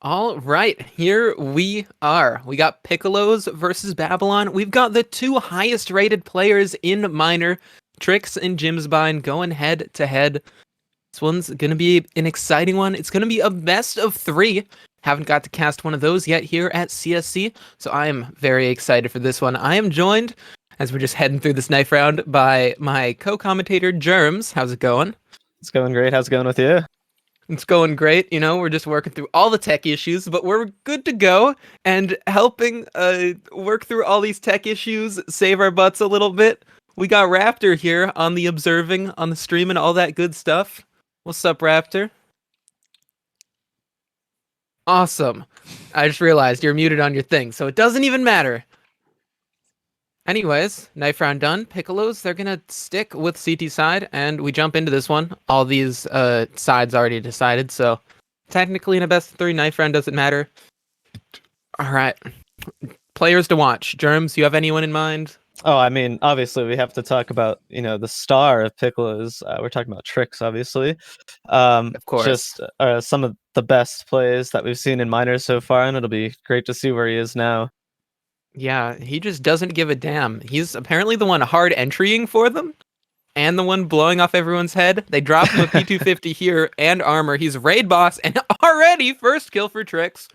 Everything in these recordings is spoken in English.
All right, here we are. We got Piccolos versus Babylon. We've got the two highest rated players in Minor, Trix and Jimsbine, going head to head. This one's going to be an exciting one. It's going to be a best of three. Haven't got to cast one of those yet here at CSC, so I am very excited for this one. I am joined, as we're just heading through this knife round, by my co-commentator, Germs. How's it going? It's going great. How's it going with you? It's going great. We're just working through all the tech issues, but we're good to go and helping work through all these tech issues, save our butts a little bit. We got Raptor here on the observing, on the stream, and all that good stuff. What's up, Raptor? Awesome. I just realized you're muted on your thing, so it doesn't even matter. Anyways, knife round done. Piccolos, they're gonna stick with CT side, and we jump into this one. All these sides already decided, so technically in a best of three, knife round doesn't matter. All right. Players to watch. Germs, you have anyone in mind? Oh, I mean, obviously we have to talk about, the star of Piccolos. We're talking about Tricks, obviously. Of course. Just some of the best plays that we've seen in minors so far, and it'll be great to see where he is now. Yeah, he just doesn't give a damn. He's apparently the one hard entrying for them, and the one blowing off everyone's head. They drop him a P250 here and armor. He's raid boss, and already first kill for Trix.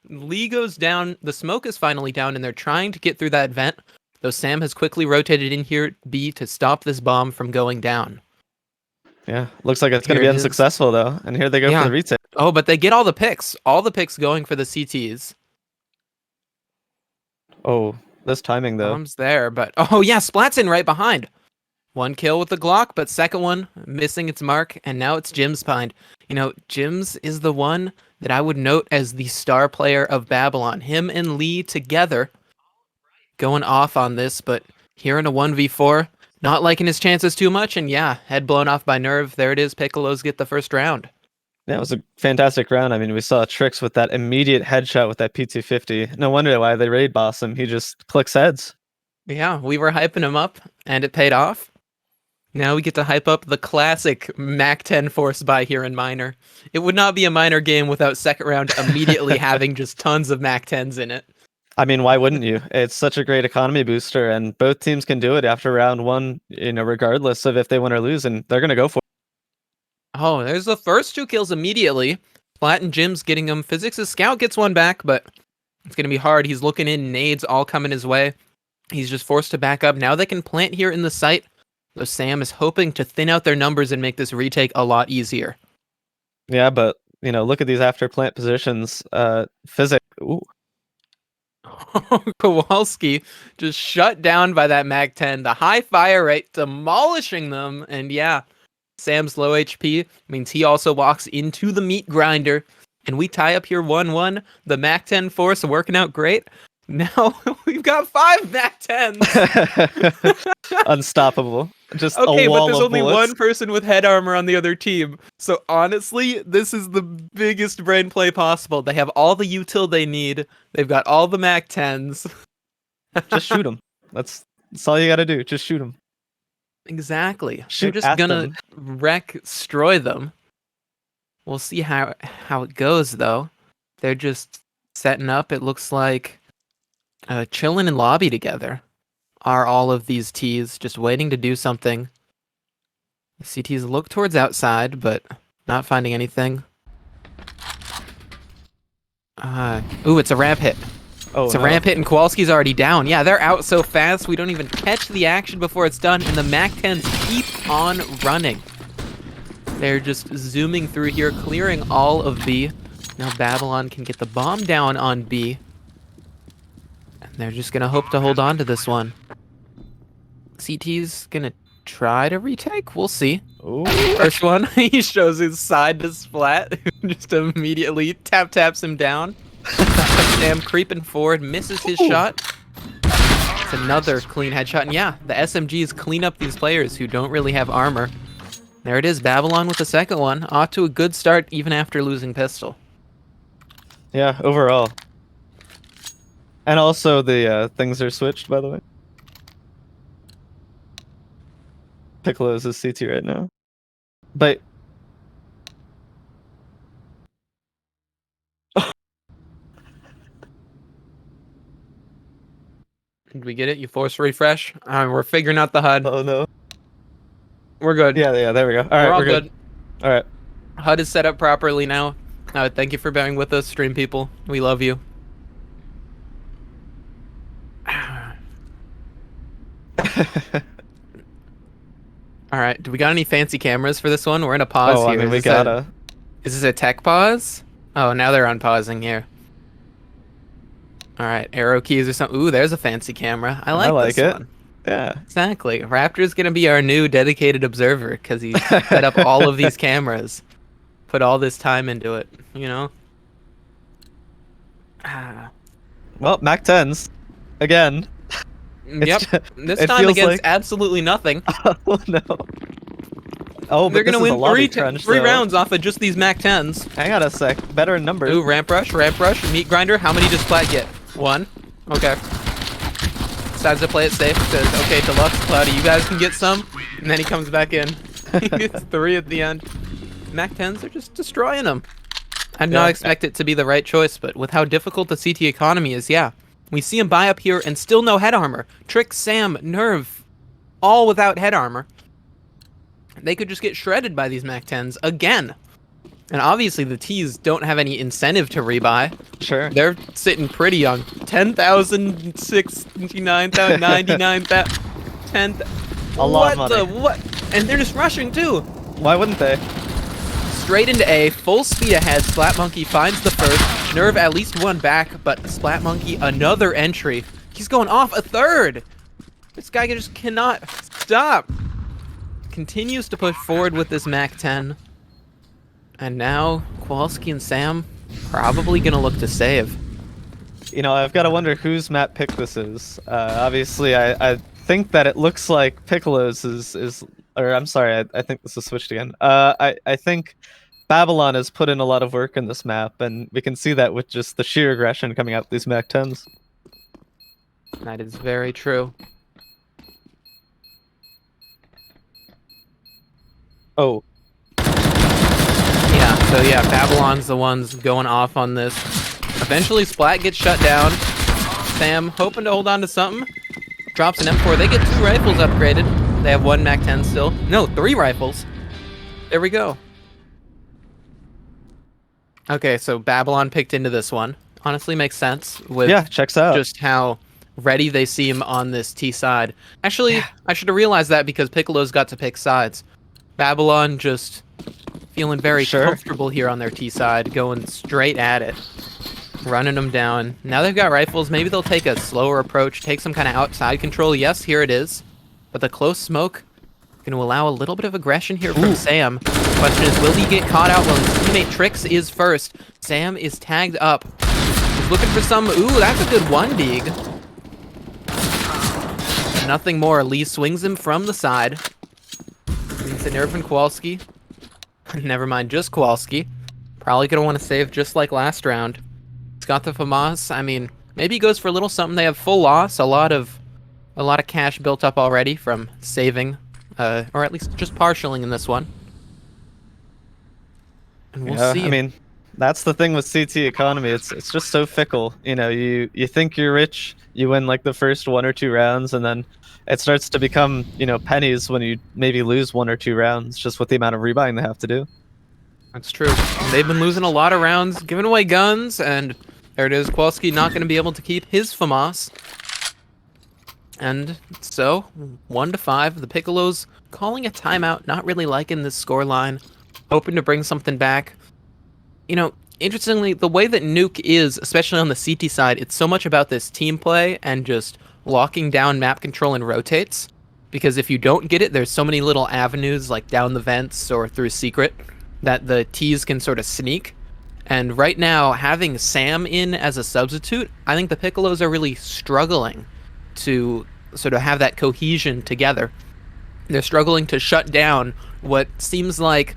Lee goes down. The smoke is finally down, and they're trying to get through that vent. Though Sam has quickly rotated in here B to stop this bomb from going down. Yeah, looks like it's going to be unsuccessful, though. And here they go for the retake. Oh, but they get all the picks. All the picks going for the CTs. Oh, this timing, though. Bomb's there, but... Oh, yeah, Splat's in right behind. One kill with the Glock, but second one missing its mark, and now it's Jimsbine. Jims is the one that I would note as the star player of Babylon. Him and Lee together going off on this, but here in a 1v4, not liking his chances too much, and yeah, head blown off by Nerve. There it is, Piccolos get the first round. Yeah, it was a fantastic round. I mean, we saw Tricks with that immediate headshot with that P250. No wonder why they raid boss him. He just clicks heads. Yeah, we were hyping him up, and it paid off. Now we get to hype up the classic Mac 10 force buy here in Minor. It would not be a Minor game without second round immediately having just tons of Mac 10s in it. I mean, why wouldn't you? It's such a great economy booster, and both teams can do it after round one, regardless of if they win or lose, and they're going to go for it. Oh, there's the first two kills immediately. Flat and Jim's getting him. Physics' scout gets one back, but it's going to be hard. He's looking in, nades all coming his way. He's just forced to back up. Now they can plant here in the site. So Sam is hoping to thin out their numbers and make this retake a lot easier. Yeah, but, look at these after plant positions. Physics. Ooh. Kowalski just shut down by that Mag 10. The high fire rate demolishing them. And yeah, Sam's low HP means he also walks into the meat grinder. And we tie up here 1-1. The Mag 10 force working out great. Now we've got 5 Mac 10s. Unstoppable. Just okay, a wall but there's of only bullets. one person with head armor on the other team. So honestly, this is the biggest brain play possible. They have all the util they need. They've got all the Mac 10s. Just shoot them. That's all you got to do. Just shoot them. Exactly. Shoot They're just gonna destroy them. We'll see how it goes though. They're just setting up. It looks like chilling in lobby together are all of these Ts, just waiting to do something. The CTs look towards outside, but not finding anything. Ooh, it's a ramp hit. Oh, it's a ramp hit, and Kowalski's already down. Yeah, they're out so fast, we don't even catch the action before it's done, and the Mac 10s keep on running. They're just zooming through here, clearing all of B. Now Babylon can get the bomb down on B. And they're just going to hope to hold on to this one. CT's going to try to retake. We'll see. Ooh. First one, he shows his side to Splat. Just immediately taps him down. Sam creeping forward, misses his shot. It's another clean headshot. And yeah, the SMGs clean up these players who don't really have armor. There it is, Babylon with the second one. Off to a good start even after losing pistol. Yeah, overall. And also the things are switched, by the way. Piccolos is CT right now. But Did we get it? You force refresh? We're figuring out the HUD. Oh no. We're good. Yeah, there we go. All right, we're all we're good. All right. HUD is set up properly now. Thank you for bearing with us, stream people. We love you. All right. Do we got any fancy cameras for this one? We're in a pause Oh, here. I mean, we gotta. Is this a tech pause? Oh, now they're unpausing here. All right. Arrow keys or something. Ooh, there's a fancy camera. I like this it. one. Yeah. Exactly. Raptor's gonna be our new dedicated observer because he set up all of these cameras, put all this time into it. You know. Well, Mac 10s again. Yep. This it time feels against like- absolutely nothing. Oh no. Oh, but They're gonna this is a win lobby three crunch, three though. rounds off of just these Mac 10s. Hang on a sec. Better in numbers. Ooh, ramp rush, meat grinder. How many does Plat get? One. Okay. Decides to play it safe. Says, okay, Deluxe, Cloudy, you guys can get some. And then he comes back in. He gets 3 at the end. Mac 10s are just destroying them. I did not expect it to be the right choice, but with how difficult the CT economy is, yeah. We see him buy up here and still no head armor. Trick, Sam, Nerve, all without head armor. They could just get shredded by these Mac 10s again. And obviously the T's don't have any incentive to rebuy. Sure. They're sitting pretty on 10,000, 69,000, 99,000, 10,000. A lot of money. What? And they're just rushing too. Why wouldn't they? Straight into A, full speed ahead. Splat Monkey finds the first. Nerve at least one back, but Splat Monkey another entry. He's going off a third. This guy just cannot stop. Continues to push forward with this Mac 10. And now Kowalski and Sam probably gonna look to save. You know, I've got to wonder whose map pick this is. Obviously, I think that it looks like Piccolos is or I'm sorry, I think this is switched again. I think Babylon has put in a lot of work in this map, and we can see that with just the sheer aggression coming out these Mac 10s. That is very true. Oh. Yeah, so yeah, Babylon's the ones going off on this. Eventually, Splat gets shut down. Sam hoping to hold on to something. Drops an M4. They get 2 rifles upgraded. They have 1 Mac 10 still. No, 3 rifles. There we go. Okay, so Babylon picked into this one. Honestly, makes sense with Checks out. just how ready they seem on this T side. Actually, I should have realized that because Piccolo's got to pick sides. Babylon just feeling very comfortable here on their T side, going straight at it, running them down. Now they've got rifles. Maybe they'll take a slower approach, take some kind of outside control. Yes, here it is. But the close smoke going to allow a little bit of aggression here from Sam. The question is, will he get caught out? Well, his teammate Trix is first. Sam is tagged up. He's looking for some. Ooh, that's a good one, Deeg. Nothing more. Lee swings him from the side. It's a Nerf and Kowalski. Never mind, just Kowalski. Probably going to want to save just like last round. He's got the FAMAS. I mean, maybe he goes for a little something. They have full loss. A lot of cash built up already from saving, or at least just partialing in this one. And we'll see. I mean, that's the thing with CT economy. It's just so fickle. You know, you think you're rich, you win like the first 1 or 2 rounds, and then it starts to become, you know, pennies when you maybe lose 1 or 2 rounds, just with the amount of rebuying they have to do. That's true. They've been losing a lot of rounds, giving away guns, and there it is. Kowalski not going to be able to keep his FAMAS. And so, 1-5, the Piccolos calling a timeout, not really liking this scoreline, hoping to bring something back. You know, interestingly, the way that Nuke is, especially on the CT side, it's so much about this team play and just locking down map control and rotates. Because if you don't get it, there's so many little avenues, like down the vents or through secret, that the T's can sort of sneak. And right now, having Sam in as a substitute, I think the Piccolos are really struggling to sort of have that cohesion together. They're struggling to shut down what seems like,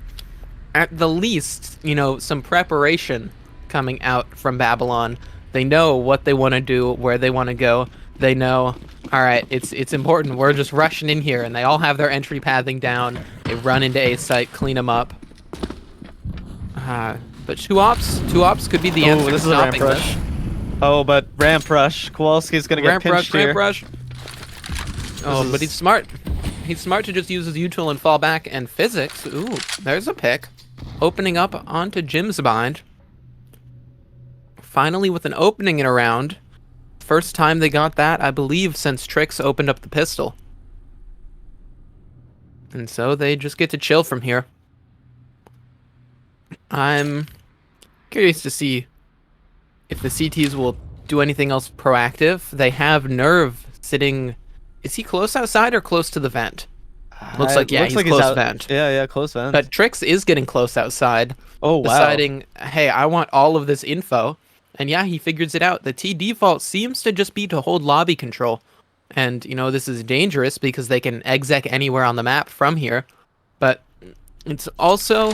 at the least, you know, some preparation coming out from Babylon. They know what they want to do, where they want to go. They know, all right, it's important. We're just rushing in here, and they all have their entry pathing down. They run into A site, clean them up. But two ops could be the answer to This is a ramp stopping rush. this. Oh, but ramp rush. Kowalski's gonna get pinched here. Ramp rush. Oh, but he's smart. He's smart to just use his util and fall back. And physics. Ooh, there's a pick. Opening up onto Jim's bind. Finally with an opening in a round. First time they got that, I believe, since Trix opened up the pistol. And so they just get to chill from here. I'm curious to see if the CTs will do anything else proactive. They have Nerve sitting... Is he close outside or close to the vent? Looks like, yeah, he's close vent. Yeah, close vent. But Trix is getting close outside. Oh, wow. Deciding, hey, I want all of this info. And yeah, he figures it out. The T default seems to just be to hold lobby control. And, you know, this is dangerous because they can exec anywhere on the map from here. But it's also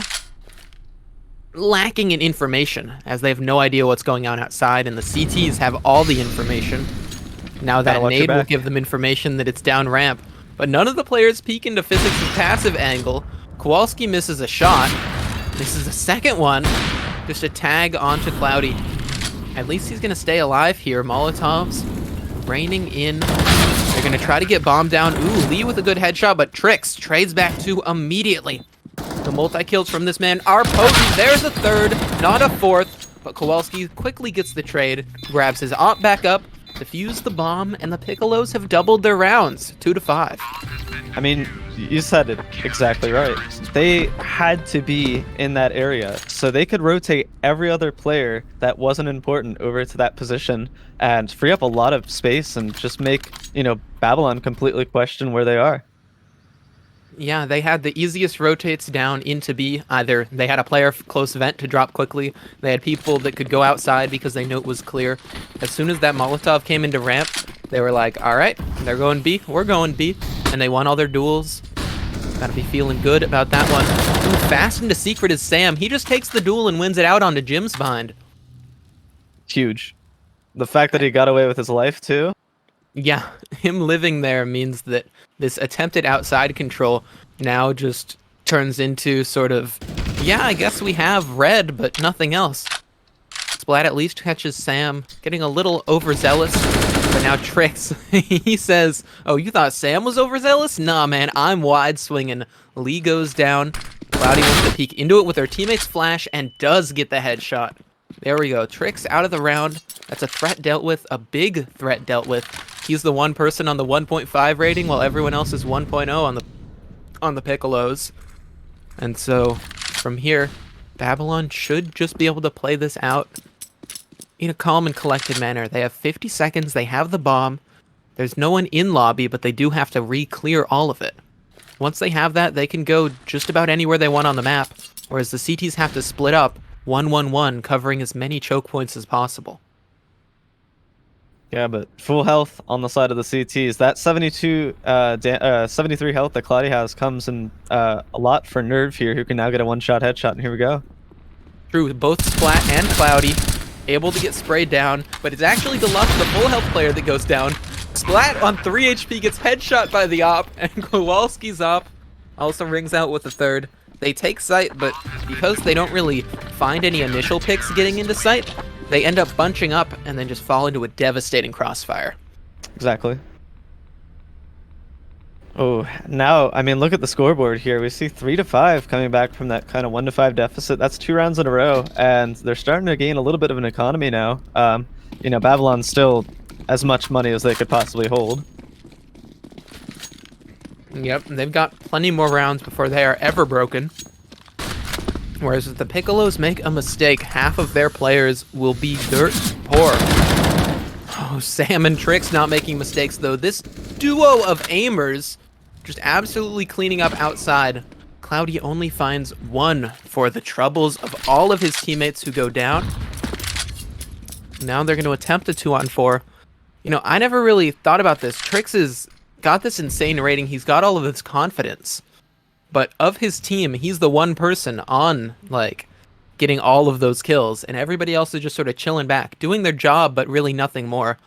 lacking in information, as they have no idea what's going on outside, and the CTs have all the information. Now that nade will give them information that it's down ramp. But none of the players peek into Physics' passive angle. Kowalski misses a shot. Misses a second one. Just a tag onto Cloudy. At least he's going to stay alive here. Molotovs raining in. They're going to try to get bombed down. Ooh, Lee with a good headshot, but Trix trades back to immediately. The multi-kills from this man are potent. There's a third, not a fourth. But Kowalski quickly gets the trade, grabs his op back up, defuse the bomb, and the Piccolos have doubled their rounds, 2-5. I mean, you said it exactly right. They had to be in that area, so they could rotate every other player that wasn't important over to that position and free up a lot of space and just make, you know, Babylon completely question where they are. Yeah, they had the easiest rotates down into B. Either they had a player close vent to drop quickly, they had people that could go outside because they knew it was clear. As soon as that Molotov came into ramp, they were like, alright, they're going B, we're going B. And they won all their duels. Gotta be feeling good about that one. Ooh, fast into secret is Sam. He just takes the duel and wins it out onto Jim's bind. Huge. The fact that he got away with his life, too. Yeah, him living there means that this attempted outside control now just turns into sort of, yeah, I guess we have red, but nothing else. Splat at least catches Sam, getting a little overzealous, but now Trix, he says, oh, you thought Sam was overzealous? Nah, man, I'm wide swinging. Lee goes down. Cloudy wants to peek into it with her teammate's flash and does get the headshot. There we go. Trix out of the round. That's a threat dealt with, a big threat dealt with. He's the one person on the 1.5 rating while everyone else is 1.0 on the Piccolos. And so from here, Babylon should just be able to play this out in a calm and collected manner. They have 50 seconds. They have the bomb. There's no one in lobby, but they do have to re-clear all of it. Once they have that, they can go just about anywhere they want on the map, whereas the CTs have to split up 1-1-1, covering as many choke points as possible. Yeah, but full health on the side of the CTs. That 73 health that Cloudy has comes in a lot for Nerve here, who can now get a one-shot headshot, and here we go. True, both Splat and Cloudy able to get sprayed down, but it's actually Deluxe, the full health player, that goes down. Splat on 3 HP gets headshot by the op, and Kowalski's op also rings out with a third. They take sight, but because they don't really find any initial picks getting into sight, they end up bunching up and then just fall into a devastating crossfire. Exactly. Oh, now, I mean, look at the scoreboard here. We see 3-5 coming back from that kind of 1-5 deficit. That's 2 rounds in a row, and they're starting to gain a little bit of an economy now. You know, Babylon's still as much money as they could possibly hold. Yep, they've got plenty more rounds before they are ever broken. Whereas if the Piccolos make a mistake, half of their players will be dirt poor. Oh, Sam and Trix not making mistakes, though. This duo of aimers just absolutely cleaning up outside. Cloudy only finds one for the troubles of all of his teammates who go down. Now they're going to attempt a 2-on-4. You know, I never really thought about this. Trix has got this insane rating. He's got all of this confidence. But of his team, he's the one person on, like, getting all of those kills, and everybody else is just sort of chilling back, doing their job, but really nothing more.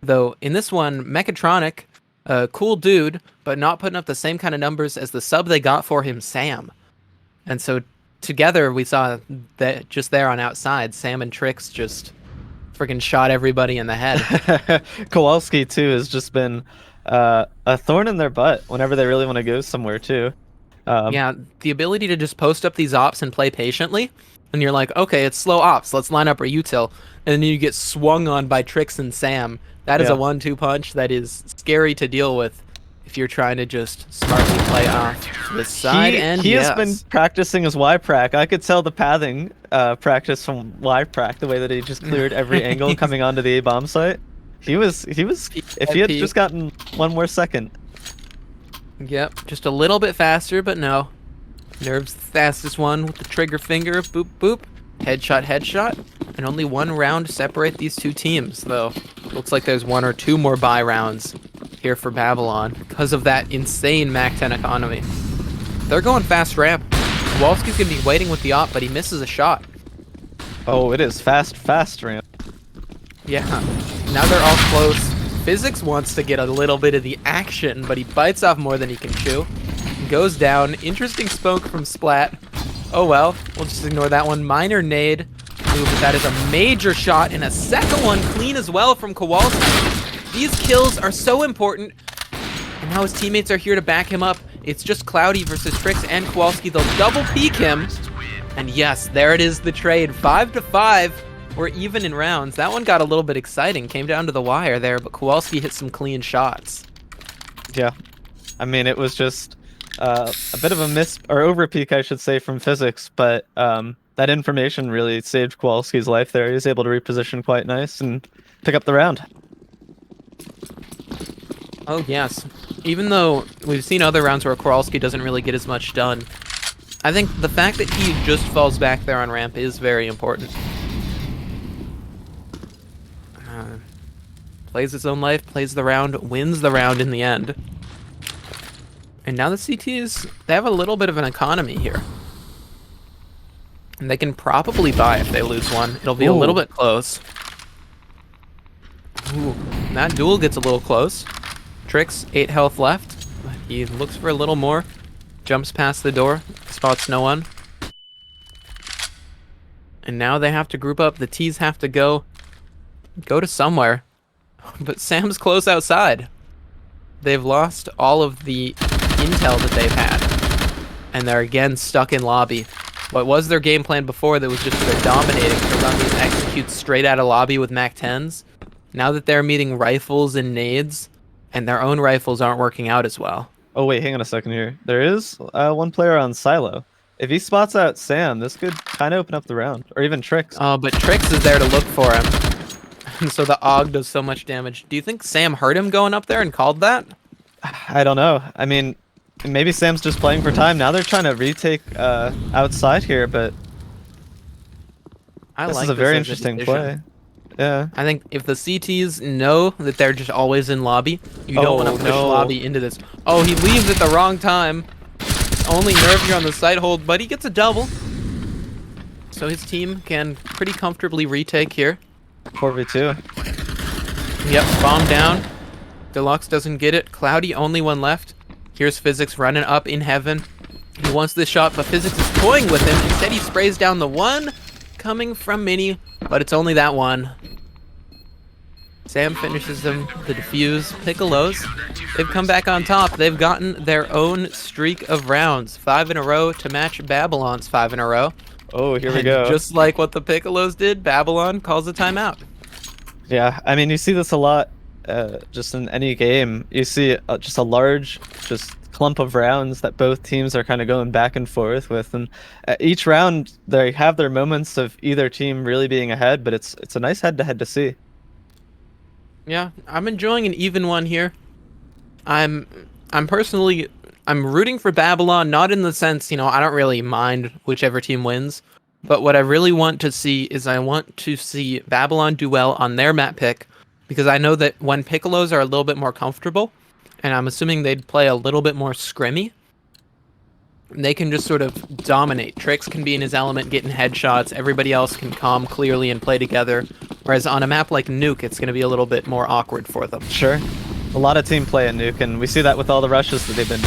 Though, in this one, Mechatronic, a cool dude, but not putting up the same kind of numbers as the sub they got for him, Sam. And so, together, we saw that just there on outside, Sam and Trix just Freaking shot everybody in the head. Kowalski too has just been a thorn in their butt whenever they really want to go somewhere too. Yeah, the ability to just post up these ops and play patiently, and you're like, okay, it's slow ops, let's line up our util, and then you get swung on by Trix and Sam. That is a Yeah. 1-2 punch that is scary to deal with if you're trying to just smartly play off to the side. And he yes. has been practicing his Y-prac. I could tell the pathing practice from Y-prac, the way that he just cleared every angle coming onto the A bomb site. He was if he had just gotten one more second. Yep, just a little bit faster, but no. Nerve's the fastest one with the trigger finger. Boop, boop. Headshot, headshot. And only one round to separate these two teams, though. Looks like there's 1 or 2 more buy rounds here for Babylon because of that insane Mac 10 economy. They're going fast ramp. Kowalski's going to be waiting with the op, but he misses a shot. Oh, it is fast ramp. Yeah. Now they're all close. Physics wants to get a little bit of the action, but he bites off more than he can chew. Goes down. Interesting spoke from Splat. Oh well, we'll just ignore that one. Minor nade. Ooh, but that is a major shot, and a second one clean as well from Kowalski. These kills are so important, and now his teammates are here to back him up. It's just Cloudy versus Trix and Kowalski. They'll double peek him, and yes, there it is, the trade. 5-5. We're even in rounds. That one got a little bit exciting. Came down to the wire there, but Kowalski hit some clean shots. Yeah, I mean it was just a bit of a miss or over peak, I should say, from Physics, but that information really saved Kowalski's life there. He was able to reposition quite nice and pick up the round. Oh yes, even though we've seen other rounds where Kowalski doesn't really get as much done, I think the fact that he just falls back there on ramp is very important. Plays his own life, plays the round, wins the round in the end. And now the CTs, they have a little bit of an economy here. And they can probably buy if they lose one. It'll be a little bit close. Ooh, and that duel gets a little close. Trix, 8 health left. He looks for a little more. Jumps past the door, spots no one. And now they have to group up. The T's have to go to somewhere. But Sam's close outside. They've lost all of the intel that they've had. And they're again stuck in lobby. What was their game plan before that was just they're dominating to run these executes straight out of lobby with Mac 10s. Now that they're meeting rifles and nades, and their own rifles aren't working out as well. Oh wait, hang on a second here. There is one player on Silo. If he spots out Sam, this could kind of open up the round. Or even Trix. Oh, but Trix is there to look for him. And so the AUG does so much damage. Do you think Sam heard him going up there and called that? I don't know. I mean, maybe Sam's just playing for time. Now they're trying to retake outside here, but this is a very interesting play. Yeah. I think if the CTs know that they're just always in lobby, you don't want to push lobby into this. Oh, he leaves at the wrong time. Only Nerve here on the side hold, but he gets a double. So his team can pretty comfortably retake here. 4v2. Yep, bomb down. Deluxe doesn't get it. Cloudy, only one left. Here's Physics running up in heaven. He wants this shot, but Physics is toying with him. Instead, he sprays down the one coming from Mini, but it's only that one. Sam finishes them, the defuse. Piccolos, they've come back on top. They've gotten their own streak of rounds. 5 in a row to match Babylon's 5 in a row. Oh, here we And go. just like what the Piccolos did, Babylon calls a timeout. Yeah, I mean, you see this a lot just in any game. You see just a large clump of rounds that both teams are kind of going back and forth with. And each round, they have their moments of either team really being ahead, but it's a nice head-to-head to see. Yeah, I'm enjoying an even one here. I'm rooting for Babylon, not in the sense, I don't really mind whichever team wins, but what I really want to see is I want to see Babylon do well on their map pick, because I know that when Piccolos are a little bit more comfortable, and I'm assuming they'd play a little bit more scrimmy, they can just sort of dominate. Trix can be in his element, getting headshots. Everybody else can calm clearly and play together. Whereas on a map like Nuke, it's going to be a little bit more awkward for them. Sure. A lot of team play in Nuke, and we see that with all the rushes that they've been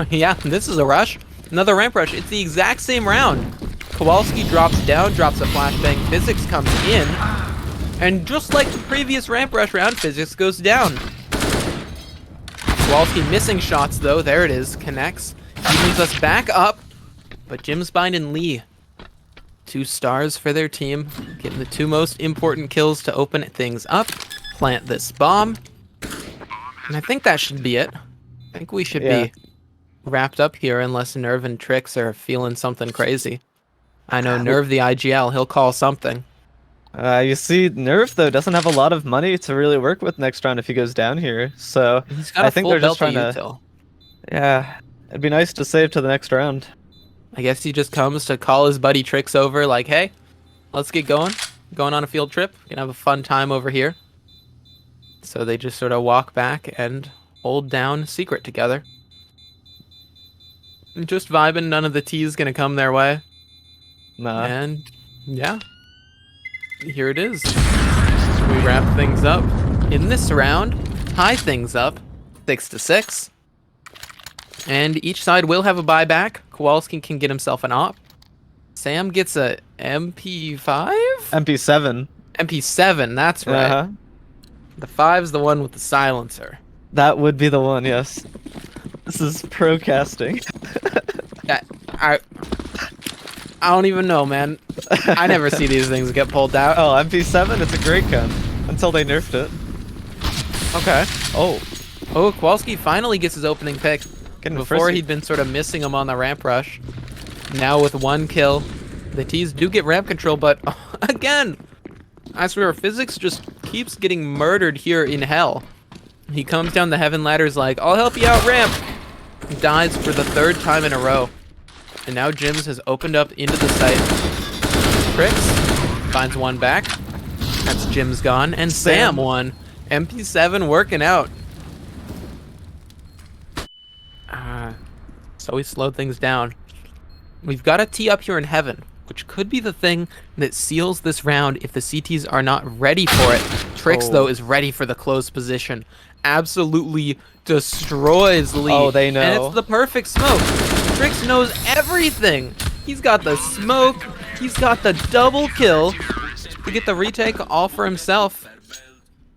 Yeah, this is a rush. Another ramp rush. It's the exact same round. Kowalski drops down, drops a flashbang. Physics comes in. And just like the previous ramp rush round, physics goes down. Kowalski missing shots though. There it is. Connects. Evens us back up. But Jimsbind and Lee, 2 stars for their team, getting the 2 most important kills to open things up. Plant this bomb. And I think that should be it. I think we should be wrapped up here unless Nerve and Trix are feeling something crazy. I know Nerve the IGL, he'll call something. You see, Nerve though doesn't have a lot of money to really work with next round if he goes down here. So He's got I a think full they're just belt trying of to. util. Yeah, it'd be nice to save to the next round. I guess he just comes to call his buddy Trix over, like, hey, let's get going. Going on a field trip. Gonna have a fun time over here. So they just sort of walk back and hold down Secret together. Just vibing, none of the tea's gonna come their way. Nah. And yeah, here it is. We wrap things up in this round, tie things up 6-6. And each side will have a buyback. Kowalski can get himself an op. Sam gets a MP5? MP7. MP7, that's right. Uh-huh. The 5's the one with the silencer. That would be the one, yes. This is pro casting. I don't even know, man. I never see these things get pulled out. Oh, MP7, it's a great gun. Until they nerfed it. Okay. Oh. Oh, Kowalski finally gets his opening pick. Getting Before frisky. he'd been sort of missing him on the ramp rush. Now with 1 kill, the T's do get ramp control, but again, I swear, physics just keeps getting murdered here in hell. He comes down the heaven ladders like, I'll help you out ramp. Dies for the 3rd time in a row. And now Jims has opened up into the site. Trix finds 1 back. That's Jims gone. And Sam won. MP7 working out. So we slowed things down. We've got a tee up here in heaven, which could be the thing that seals this round if the CTs are not ready for it. Trix, though, is ready for the closed position. Absolutely destroys Lee. Oh, they know. And it's the perfect smoke. Trix knows everything. He's got the smoke. He's got the double kill to get the retake all for himself.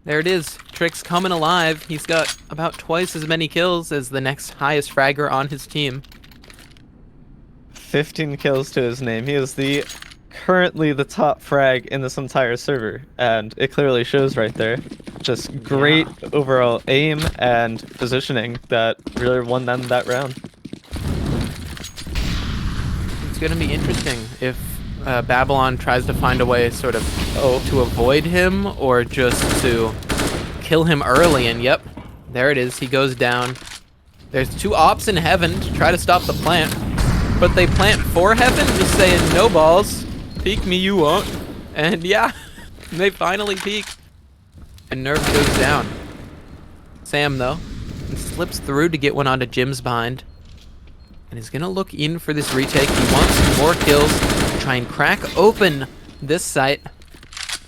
There it is. Trix coming alive. He's got about twice as many kills as the next highest fragger on his team. 15 kills to his name. He is currently the top frag in this entire server, and it clearly shows right there. Just great overall aim and positioning that really won them that round. It's going to be interesting if Babylon tries to find a way sort of to avoid him or just to kill him early. And yep, there it is. He goes down. There's 2 ops in heaven to try to stop the plant, but they plant for heaven, just saying no balls. Peek me, you won't. And yeah, they finally peek. And Nerve goes down. Sam, though, slips through to get one onto Jim's bind. And he's going to look in for this retake. He wants more kills to try and crack open this site.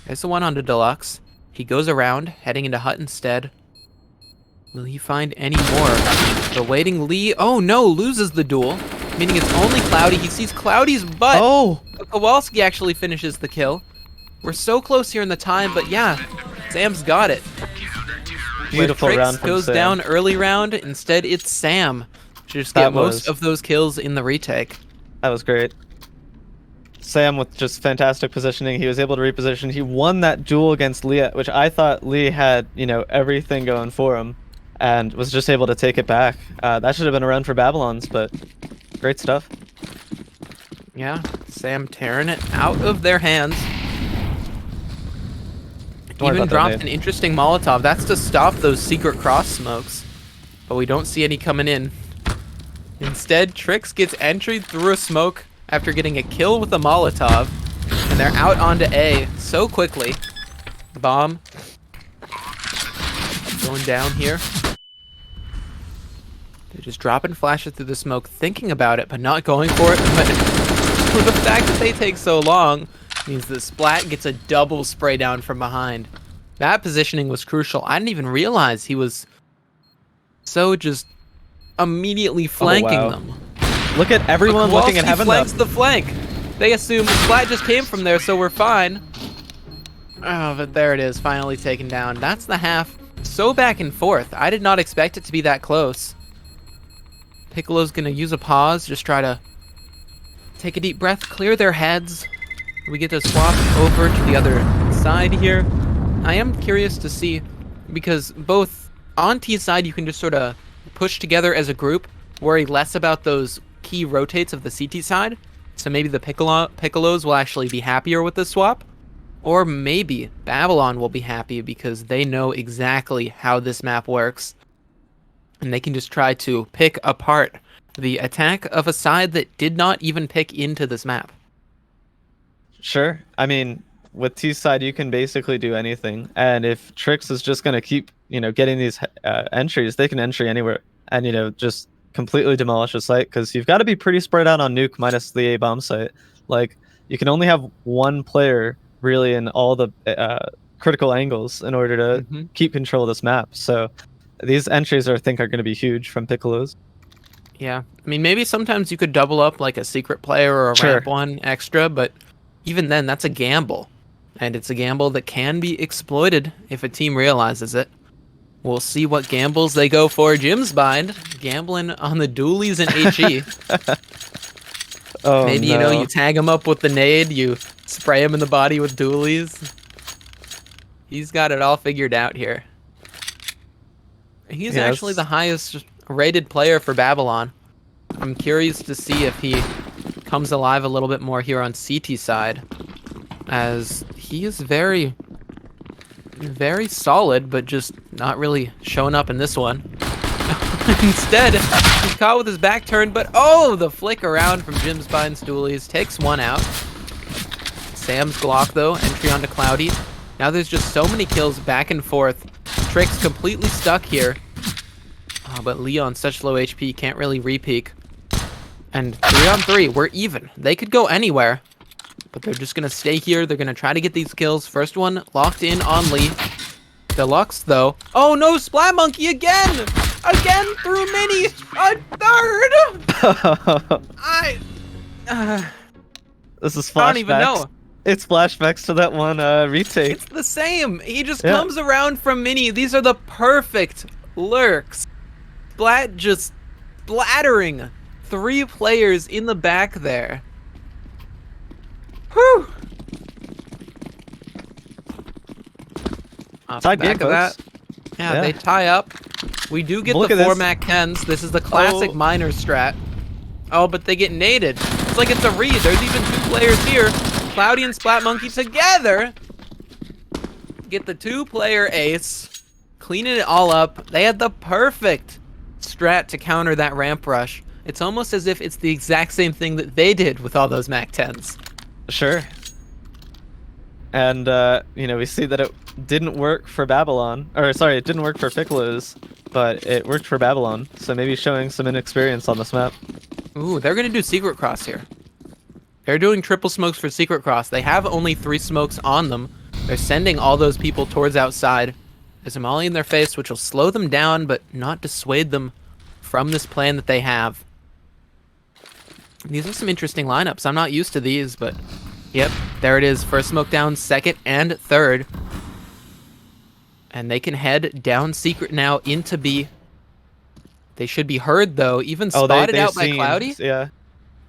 There's the one onto Deluxe. He goes around, heading into Hut instead. Will he find any more? The waiting Lee. Oh no, loses the duel. Meaning it's only Cloudy. He sees Cloudy's butt. Oh! But Kowalski actually finishes the kill. We're so close here in the time, but yeah, Sam's got it. Beautiful Trix round from goes Sam. down early round. Instead, it's Sam. Just get most of those kills in the retake. That was great. Sam with just fantastic positioning. He was able to reposition. He won that duel against Lee, which I thought Lee had, everything going for him, and was just able to take it back. That should have been a run for Babylons, but great stuff. Yeah, Sam tearing it out of their hands. Even dropped an interesting Molotov. That's to stop those secret cross smokes, but we don't see any coming in. Instead, Trix gets entry through a smoke after getting a kill with a Molotov, and they're out onto A so quickly. Bomb going down here. They're just dropping flashes through the smoke, thinking about it, but not going for it. But the fact that they take so long means that Splat gets a double spray down from behind. That positioning was crucial. I didn't even realize he was so just immediately flanking them. Look at everyone looking at heaven. Flanks the flank. They assume the Splat just came from there, so we're fine. Oh, but there it is, finally taken down. That's the half. So back and forth. I did not expect it to be that close. Piccolo's gonna use a pause, just try to take a deep breath, clear their heads. We get to swap over to the other side here. I am curious to see, because both on T's side you can just sort of push together as a group, worry less about those key rotates of the CT side. So maybe the Piccolos will actually be happier with this swap. Or maybe Babylon will be happy because they know exactly how this map works. And they can just try to pick apart the attack of a side that did not even pick into this map. Sure. I mean, with T's side, you can basically do anything. And if Trix is just going to keep, getting these entries, they can entry anywhere and, just completely demolish a site because you've got to be pretty spread out on nuke minus the A-bomb site. Like, you can only have one player really in all the critical angles in order to keep control of this map. So these entries I think are going to be huge from Piccolos. Yeah. I mean, maybe sometimes you could double up like a secret player or a ramp one extra, but even then, that's a gamble. And it's a gamble that can be exploited if a team realizes it. We'll see what gambles they go for. Jimsbind gambling on the dualies and HE. Oh, maybe, no. you tag him up with the nade, you spray him in the body with dualies. He's got it all figured out here. He's actually the highest rated player for Babylon. I'm curious to see if he comes alive a little bit more here on CT side, as he is very, very solid, but just not really showing up in this one. Instead, he's caught with his back turned, but oh, the flick around from Jimsbind's dualies takes one out. Sam's Glock, though, entry onto Cloudy. Now there's just so many kills back and forth. Trix completely stuck here. Oh, but Leon, such low HP, can't really re-peek. And 3-on-3, we're even. They could go anywhere, but they're just going to stay here. They're going to try to get these kills. First one locked in on Lee. Deluxe, though. Oh, no, Splat Monkey again! Again through Mini! A third! This is flashbacks. I don't even know. It's flashbacks to that one retake. It's the same. He just comes around from Mini. These are the perfect lurks. Splat just splattering 3 players in the back there. Whew. Off the back of that. Yeah, they tie up. We do get the 4 Mac 10s. This is the classic miner strat. Oh, but they get naded. It's like it's a read. There's even 2 players here. Cloudy and Splat Monkey together get the 2-player ace, cleaning it all up. They had the perfect strat to counter that ramp rush. It's almost as if it's the exact same thing that they did with all those Mac 10s. Sure. And, we see that it didn't work for Babylon. Or, sorry, it didn't work for Piccolos, but it worked for Babylon. So maybe showing some inexperience on this map. Ooh, they're going to do Secret Cross here. They're doing triple smokes for Secret Cross. They have only 3 smokes on them. They're sending all those people towards outside. There's a molly in their face, which will slow them down, but not dissuade them from this plan that they have. These are some interesting lineups. I'm not used to these, but yep, there it is. First smoke down, second and third. And they can head down Secret now into B. They should be heard, though. Even spotted out by Cloudy. Yeah.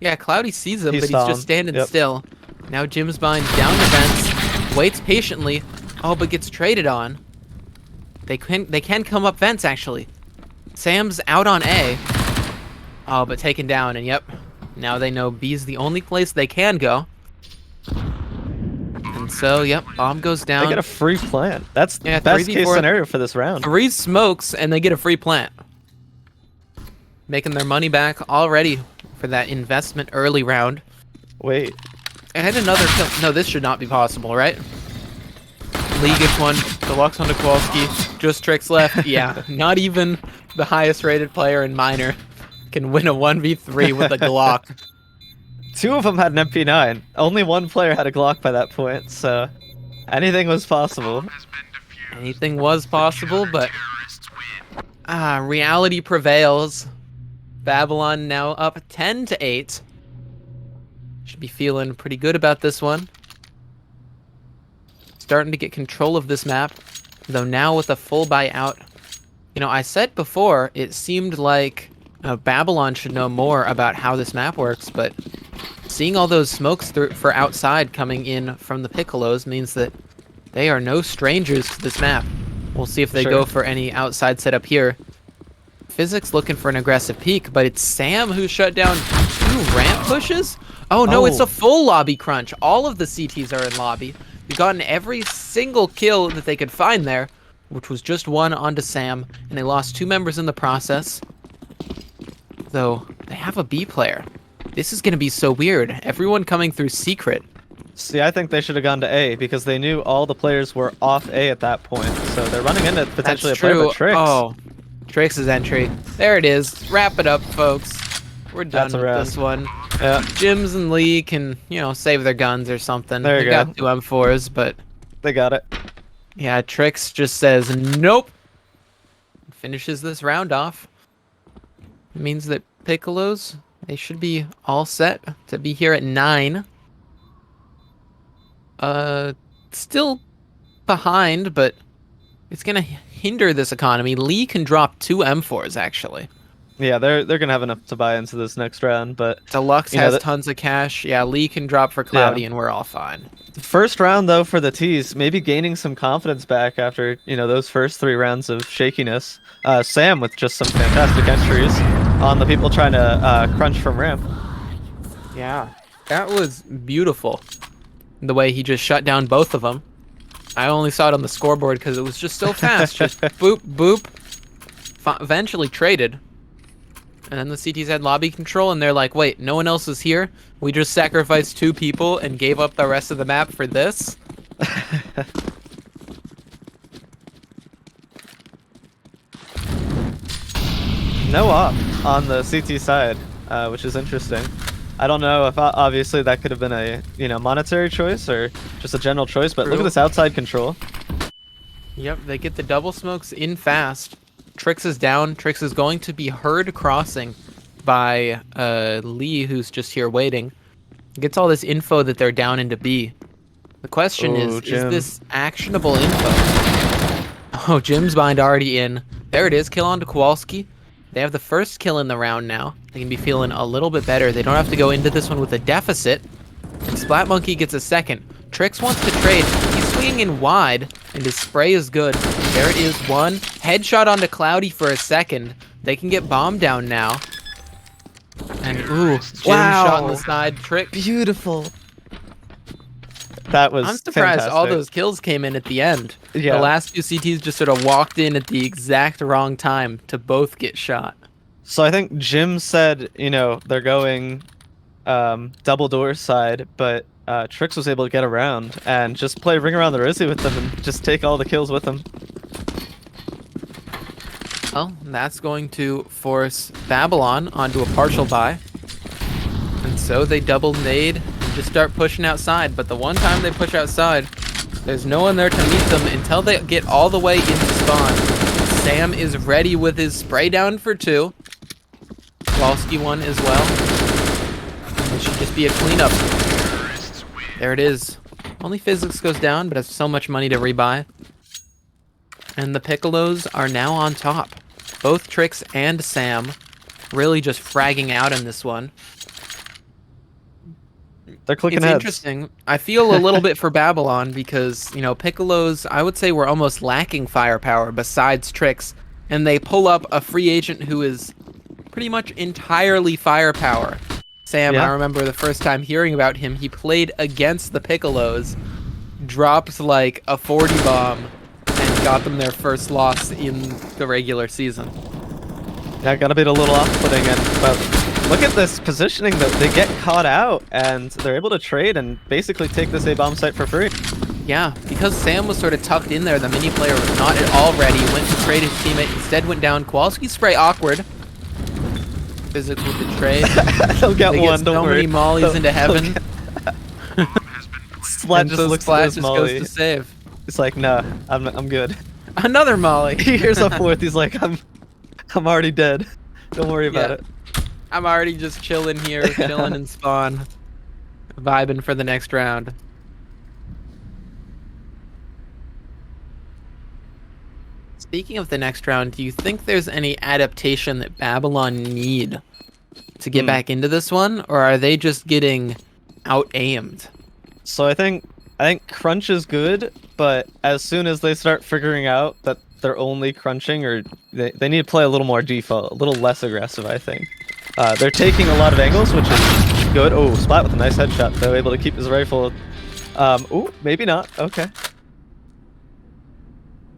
Yeah, Cloudy sees him, but he's just standing still. Now Jimsbind down the vents, waits patiently. Oh, but gets traded on. They can come up vents, actually. Sam's out on A. Oh, but taken down, and yep. Now they know B's the only place they can go. And so, yep, bomb goes down. They get a free plant. That's the best case scenario for this round. 3 smokes, and they get a free plant. Making their money back already for that investment early round. Wait. And another kill. No, this should not be possible, right? Lee gets one. Deluxe onto Kowalski. Just Trix left. Yeah, not even the highest rated player in Minor can win a 1v3 with a Glock. 2 of them had an MP9. Only 1 player had a Glock by that point, so anything was possible. Anything was possible, but reality prevails. Babylon now up 10-8. Should be feeling pretty good about this one. starting to get control of this map, though now with a full buy out. You know, I said before, it seemed like Babylon should know more about how this map works, but seeing all those smokes for outside coming in from the Piccolos means that they are no strangers to this map. We'll see if they go for any outside setup here. Physics looking for an aggressive peek, but it's Sam who shut down 2 ramp pushes? Oh no, it's a full lobby crunch. All of the CTs are in lobby. They've gotten every single kill that they could find there, which was just 1 onto Sam, and they lost 2 members in the process. Though, they have a B player. This is going to be so weird. Everyone coming through secret. See, I think they should have gone to A because they knew all the players were off A at that point. So they're running into potentially a player for Trix. Oh, Trix's entry. There it is. Wrap it up, folks. We're done with this one. Yeah. Jims and Lee can, you know, save their guns or something. There you go. They got 2 M4s, but... They got it. Yeah, Trix just says, nope. Finishes this round off. It means that Piccolos, they should be all set to be here at 9. Still behind, but it's gonna hinder this economy. Lee can drop 2 M4s actually. Yeah, they're gonna have enough to buy into this next round, but Deluxe has tons of cash. Yeah, Lee can drop for Cloudy, and we're all fine. First round though for the T's, maybe gaining some confidence back after those first 3 rounds of shakiness. Sam with just some fantastic entries on the people trying to crunch from ramp. Yeah, that was beautiful. The way he just shut down both of them. I only saw it on the scoreboard because it was just so fast. Just boop, boop. Eventually traded. And then the CTs had lobby control, and they're like, wait, no one else is here? We just sacrificed 2 people and gave up the rest of the map for this? No op on the CT side, which is interesting. I don't know if obviously that could have been a monetary choice or just a general choice, but look at this outside control. Yep, they get the double smokes in fast. Trix is down. Trix is going to be heard crossing by Lee, who's just here waiting. Gets all this info that they're down into B. The question is this actionable info? Oh, Jim's bind already in. There it is, kill on to Kowalski. They have the first kill in the round now. They can be feeling a little bit better. They don't have to go into this one with a deficit. And Splat Monkey gets a second. Trix wants to trade. He's swinging in wide, and his spray is good. There it is, 1. Headshot onto Cloudy for a second. They can get bomb down now. And ooh, Jim shot on the side. Trix. Beautiful. That was I'm surprised fantastic. all those kills came in at the end. Yeah. The last 2 CTs just sort of walked in at the exact wrong time to both get shot. So I think Jim said, they're going double door side, but Trix was able to get around and just play ring around the rosy with them and just take all the kills with them. Well, that's going to force Babylon onto a partial buy. And so they double nade and just start pushing outside. But the one time they push outside, there's no one there to meet them until they get all the way into spawn. Sam is ready with his spray down for 2. Kowalski 1 as well. It should just be a cleanup. There it is. Only physics goes down, but has so much money to rebuy. And the Piccolos are now on top. Both Trix and Sam really just fragging out in this one. They're clicking It's heads. interesting. I feel a little bit for Babylon because, Piccolos, I would say, were almost lacking firepower besides Trix. And they pull up a free agent who is pretty much entirely firepower. Sam, I remember the first time hearing about him, he played against the Piccolos, dropped like a 40 bomb, and got them their first loss in the regular season. Yeah, gotta be a little off-putting, but look at this positioning that they get caught out, and they're able to trade and basically take this A-bomb site for free. Yeah, because Sam was sort of tucked in there, the mini player was not at all ready, went to trade his teammate, instead went down. Kowalski spray awkward. Physics with the trade. They'll get one, get don't so worry. many mollies into heaven. Splat just looks at this molly. Goes to save. It's like, nah, I'm good. Another molly. Here's a 4th. He's like, I'm already dead. Don't worry about it. I'm already just chilling here, chilling in spawn, vibing for the next round. Speaking of the next round, do you think there's any adaptation that Babylon need to get back into this one, or are they just getting out-aimed? So I think crunch is good, but as soon as they start figuring out that they're only crunching, or they need to play a little more default, a little less aggressive, I think. They're taking a lot of angles, which is good. Oh, Splat with a nice headshot, though, able to keep his rifle. Ooh, maybe not. Okay.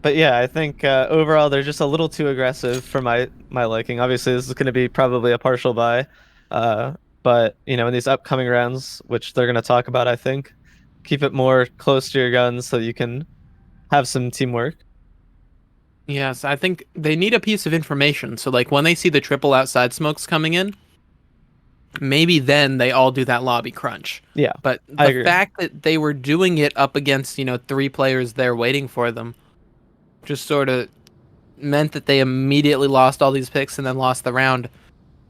But yeah, I think overall they're just a little too aggressive for my liking. Obviously, this is going to be probably a partial buy. But, you know, in these upcoming rounds, which they're going to talk about, I think, keep it more close to your guns so you can have some teamwork. Yes, I think they need a piece of information. So, like, when they see the triple outside smokes coming in, maybe then they all do that lobby crunch. Yeah, But I the agree. fact that they were doing it up against, 3 players there waiting for them just sort of meant that they immediately lost all these picks and then lost the round.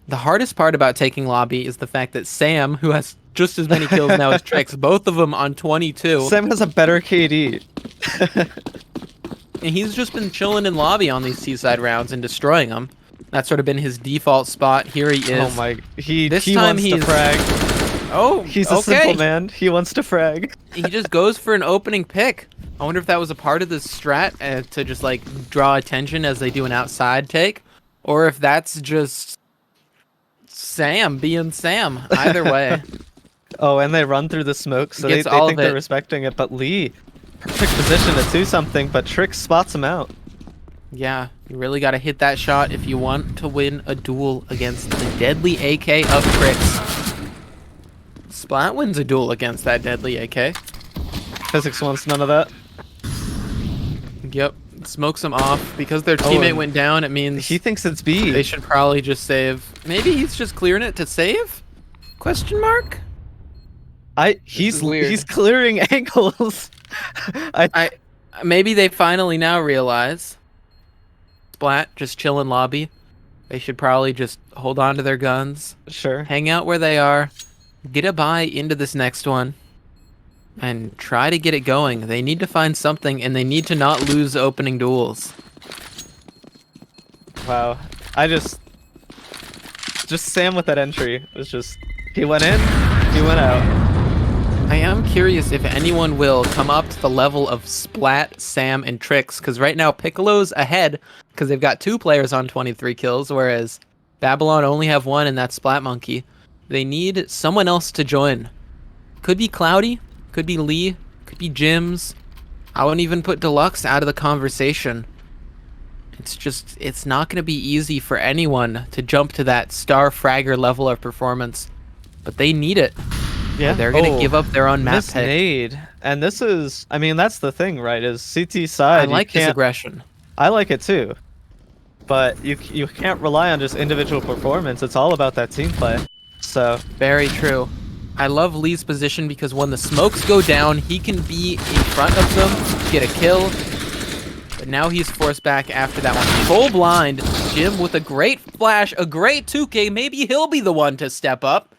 The hardest part about taking lobby is the fact that Sam, who has just as many kills now as Trix, both of them on 22. Sam has a better KD. And he's just been chilling in lobby on these seaside rounds and destroying them. That's sort of been his default spot. Here he is. Oh my, he This time wants to he's- frag. Oh, He's a okay. simple man. He wants to frag. He just goes for an opening pick. I wonder if that was a part of the strat to just like draw attention as they do an outside take, or if that's just Sam being Sam. Either way. Oh, and they run through the smoke, so they Gets all think of they're it. respecting it. But Lee, perfect position to do something, but Trix spots him out. Yeah, you really got to hit that shot if you want to win a duel against the deadly AK of Trix. Splat wins a duel against that deadly AK. Physics wants none of that. Yep, smokes him off. Because their teammate and went down, it means He thinks it's B. they should probably just save. Maybe he's just clearing it to save? Question mark? He's is weird. he's clearing angles. Maybe they finally now realize Splat just chill in lobby. They should probably just hold on to their guns, Sure. hang out where they are, get a buy into this next one, and try to get it going. They need to find something, and they need to not lose opening duels. Wow. I just Sam with that entry was just, he went in, he went out. I am curious if anyone will come up to the level of Splat, Sam, and Trix, because right now Piccolo's ahead because they've got 2 players on 23 kills, whereas Babylon only have 1, and that's Splat Monkey. They need someone else to join. Could be Cloudy, could be Lee, could be Jims. I wouldn't even put Deluxe out of the conversation. It's not going to be easy for anyone to jump to that Star Fragger level of performance, but they need it. Yeah. They're going to give up their own map Miss pick. nade. And this is, I mean, that's the thing, right? Is CT I side. like you his can't, aggression. I like it too. But you can't rely on just individual performance. It's all about that team play. So Very true. I love Lee's position because when the smokes go down, he can be in front of them, get a kill. But now he's forced back after that one. Full blind. Jim with a great flash, a great 2K. Maybe he'll be the one to step up.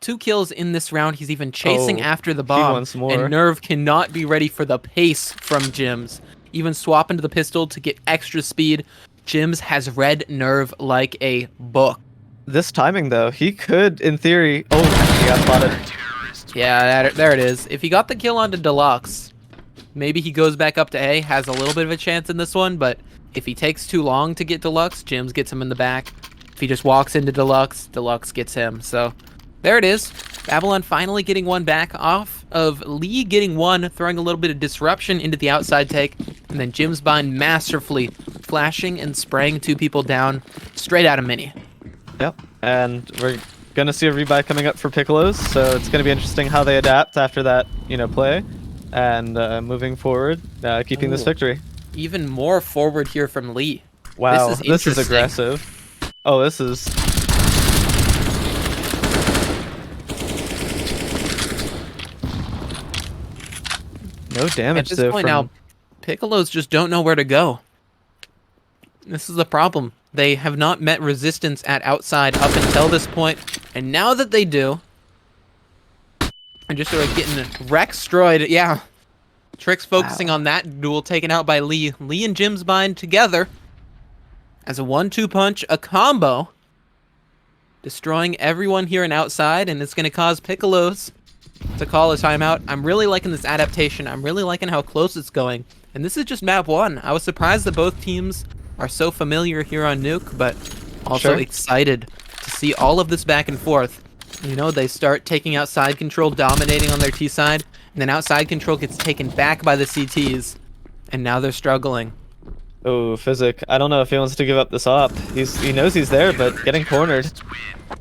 2 kills in this round. He's even chasing after the bomb. wants more. And Nerve cannot be ready for the pace from Jims. Even swap into the pistol to get extra speed. Jims has read Nerve like a book. this timing though, he could, in theory. Oh, he got spotted. Yeah, there it is. If he got the kill onto Deluxe, maybe he goes back up to A, has a little bit of a chance in this one, but if he takes too long to get Deluxe, Jims gets him in the back. If he just walks into Deluxe, Deluxe gets him. So there it is. Babylon finally getting one back off of Lee getting one, throwing a little bit of disruption into the outside take, and then Jims Bind masterfully flashing and spraying 2 people down straight out of Mini. Yep. And we're gonna see a rebuy coming up for Piccolos, so it's gonna be interesting how they adapt after that, play, and moving forward, keeping this Ooh. victory. Even more forward here from Lee. Wow, This is this is interesting. aggressive. Oh, this is. No damage At this though point from... now, Piccolos just don't know where to go. This is the problem. They have not met resistance at outside up until this point, and now that they do, and just sort of getting wreck-stroyed, yeah. Tricks focusing on that duel taken out by Lee. Lee and Jimsbine together as a 1-2 punch, a combo, destroying everyone here and outside, and it's going to cause Piccolos to call a timeout. I'm really liking this adaptation. I'm really liking how close it's going. And this is just map 1. I was surprised that both teams are so familiar here on Nuke, but also excited to see all of this back and forth. You know, they start taking outside control, dominating on their T side, and then outside control gets taken back by the CTs, and now they're struggling. Oh, Physic. I don't know if he wants to give up this op. He knows he's there, but getting cornered.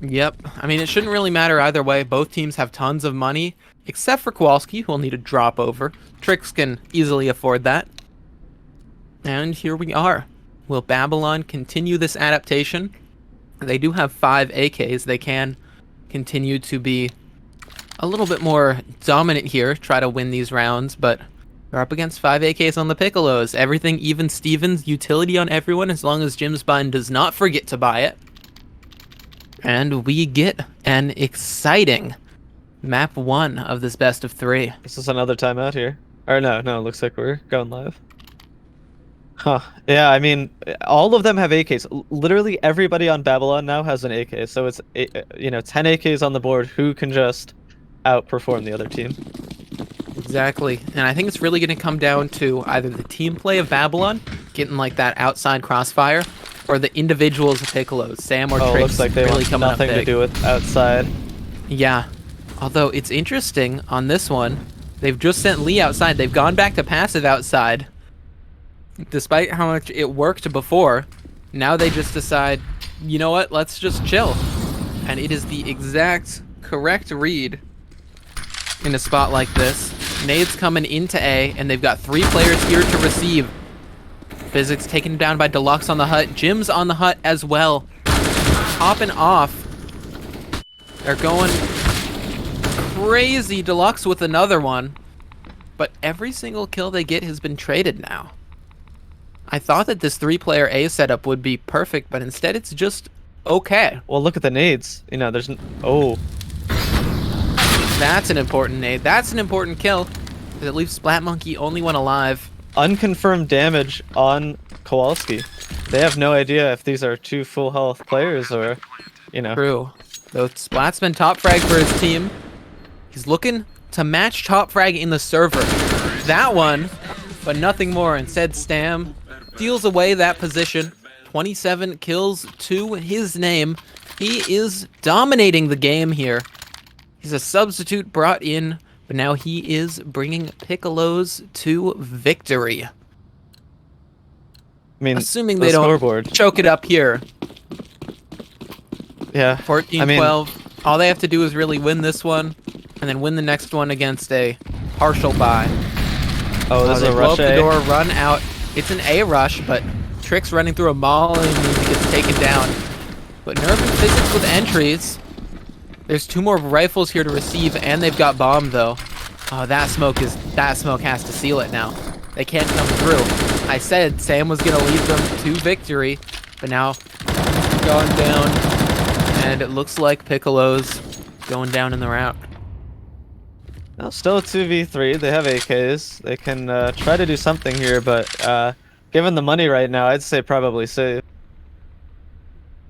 Yep. I mean, it shouldn't really matter either way. Both teams have tons of money, except for Kowalski, who will need a drop over. Trix can easily afford that. And here we are. Will Babylon continue this adaptation? They do have 5 AKs. They can continue to be a little bit more dominant here, try to win these rounds, but they're up against 5 AKs on the Piccolos. Everything even Stevens, utility on everyone as long as Jimsbine does not forget to buy it. And we get an exciting map 1 of this best of 3. This is another timeout here. Or no, looks like we're going live. Huh. Yeah, I mean, all of them have AKs. Literally everybody on Babylon now has an AK. So it's, 10 AKs on the board. Who can just outperform the other team? Exactly. And I think it's really going to come down to either the team play of Babylon, getting like that outside crossfire, or the individuals of Piccolos. Sam or Trix looks like they really want coming nothing up to big. do with outside. Yeah. Although it's interesting on this one, they've just sent Lee outside. They've gone back to passive outside. Despite how much it worked before, now they just decide, you know what, let's just chill. And it is the exact correct read in a spot like this. Nade's coming into A, and they've got 3 players here to receive. Physics taken down by Deluxe on the hut. Jim's on the hut as well. Popping off. They're going crazy. Deluxe with another one. But every single kill they get has been traded now. I thought that this 3-player A setup would be perfect, but instead it's just okay. Well, look at the nades. You know, there's oh. That's an important nade. That's an important kill. It leaves Splat Monkey only one alive. Unconfirmed damage on Kowalski. They have no idea if these are 2 full health players or, True. Though Splat's been top frag for his team. He's looking to match top frag in the server. That one, but nothing more. Instead, Stam steals away that position. 27 kills to his name. He is dominating the game here. He's a substitute brought in, but now he is bringing Piccolos to victory. I mean, assuming they don't choke it up here. Yeah. 14-12. All they have to do is really win this one, and then win the next one against a partial bye. Oh, this is a rush. Blow up the door, run out. It's an A rush, but Trix running through a mall and he gets taken down. But Nerf and Physics with entries. There's 2 more rifles here to receive, and they've got bomb though. Oh, that smoke has to seal it now. They can't come through. I said Sam was gonna lead them to victory, but now gone down, and it looks like Piccolo's going down in the round. Well, still a 2v3. They have AKs. They can try to do something here, but given the money right now, I'd say probably save.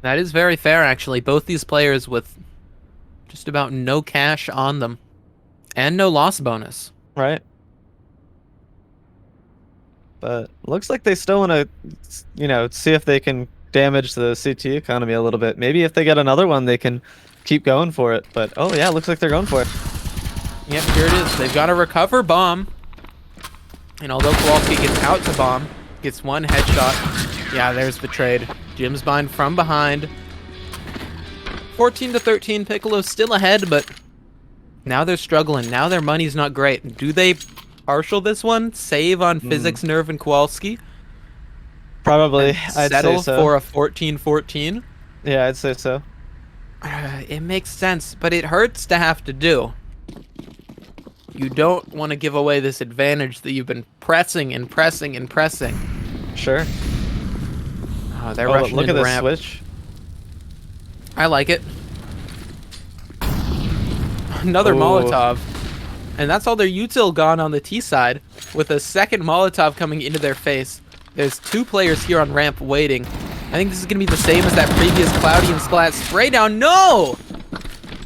That is very fair, actually. Both these players with just about no cash on them, and no loss bonus. Right. But looks like they still want to, see if they can damage the CT economy a little bit. Maybe if they get another one, they can keep going for it. But, oh yeah, looks like they're going for it. Yep, here it is. They've got to recover bomb. And although Kowalski gets out to bomb, gets 1 headshot. Yeah, there's the trade. Jimsbine from behind. 14-13, Piccolo's still ahead, but now they're struggling. Now their money's not great. Do they partial this one? Save on Physics, Nerve, and Kowalski? Probably. I'd settle say so. For a 14-14? Yeah, I'd say so. It makes sense, but it hurts to have to do. You don't want to give away this advantage that you've been pressing and pressing and pressing. Sure. Oh, they're rushing look in at this ramp. switch. I like it. Another Ooh. Molotov. And that's all their util gone on the T side, with a second Molotov coming into their face. There's 2 players here on ramp waiting. I think this is going to be the same as that previous Cloudy and Splat spray down. No!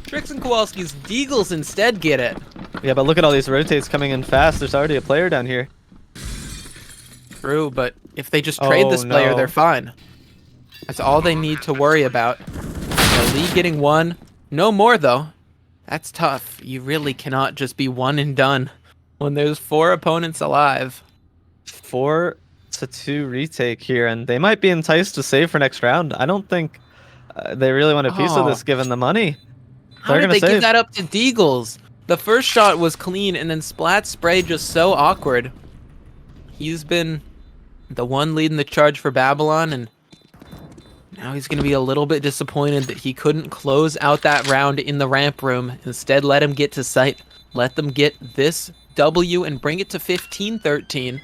Trix and Kowalski's Deagles instead get it. Yeah, but look at all these rotates coming in fast. There's already a player down here. True, but if they just trade this player, no. they're fine. That's all they need to worry about. Lee getting 1. No more, though. That's tough. You really cannot just be 1 and done when there's 4 opponents alive. 4-2 retake here, and they might be enticed to save for next round. I don't think they really want a piece of this given the money. How did they give that up to Deagles? The first shot was clean, and then Splat spray just so awkward. He's been the one leading the charge for Babylon, and now he's going to be a little bit disappointed that he couldn't close out that round in the ramp room. Instead, let him get to site. Let them get this W and bring it to 15-13.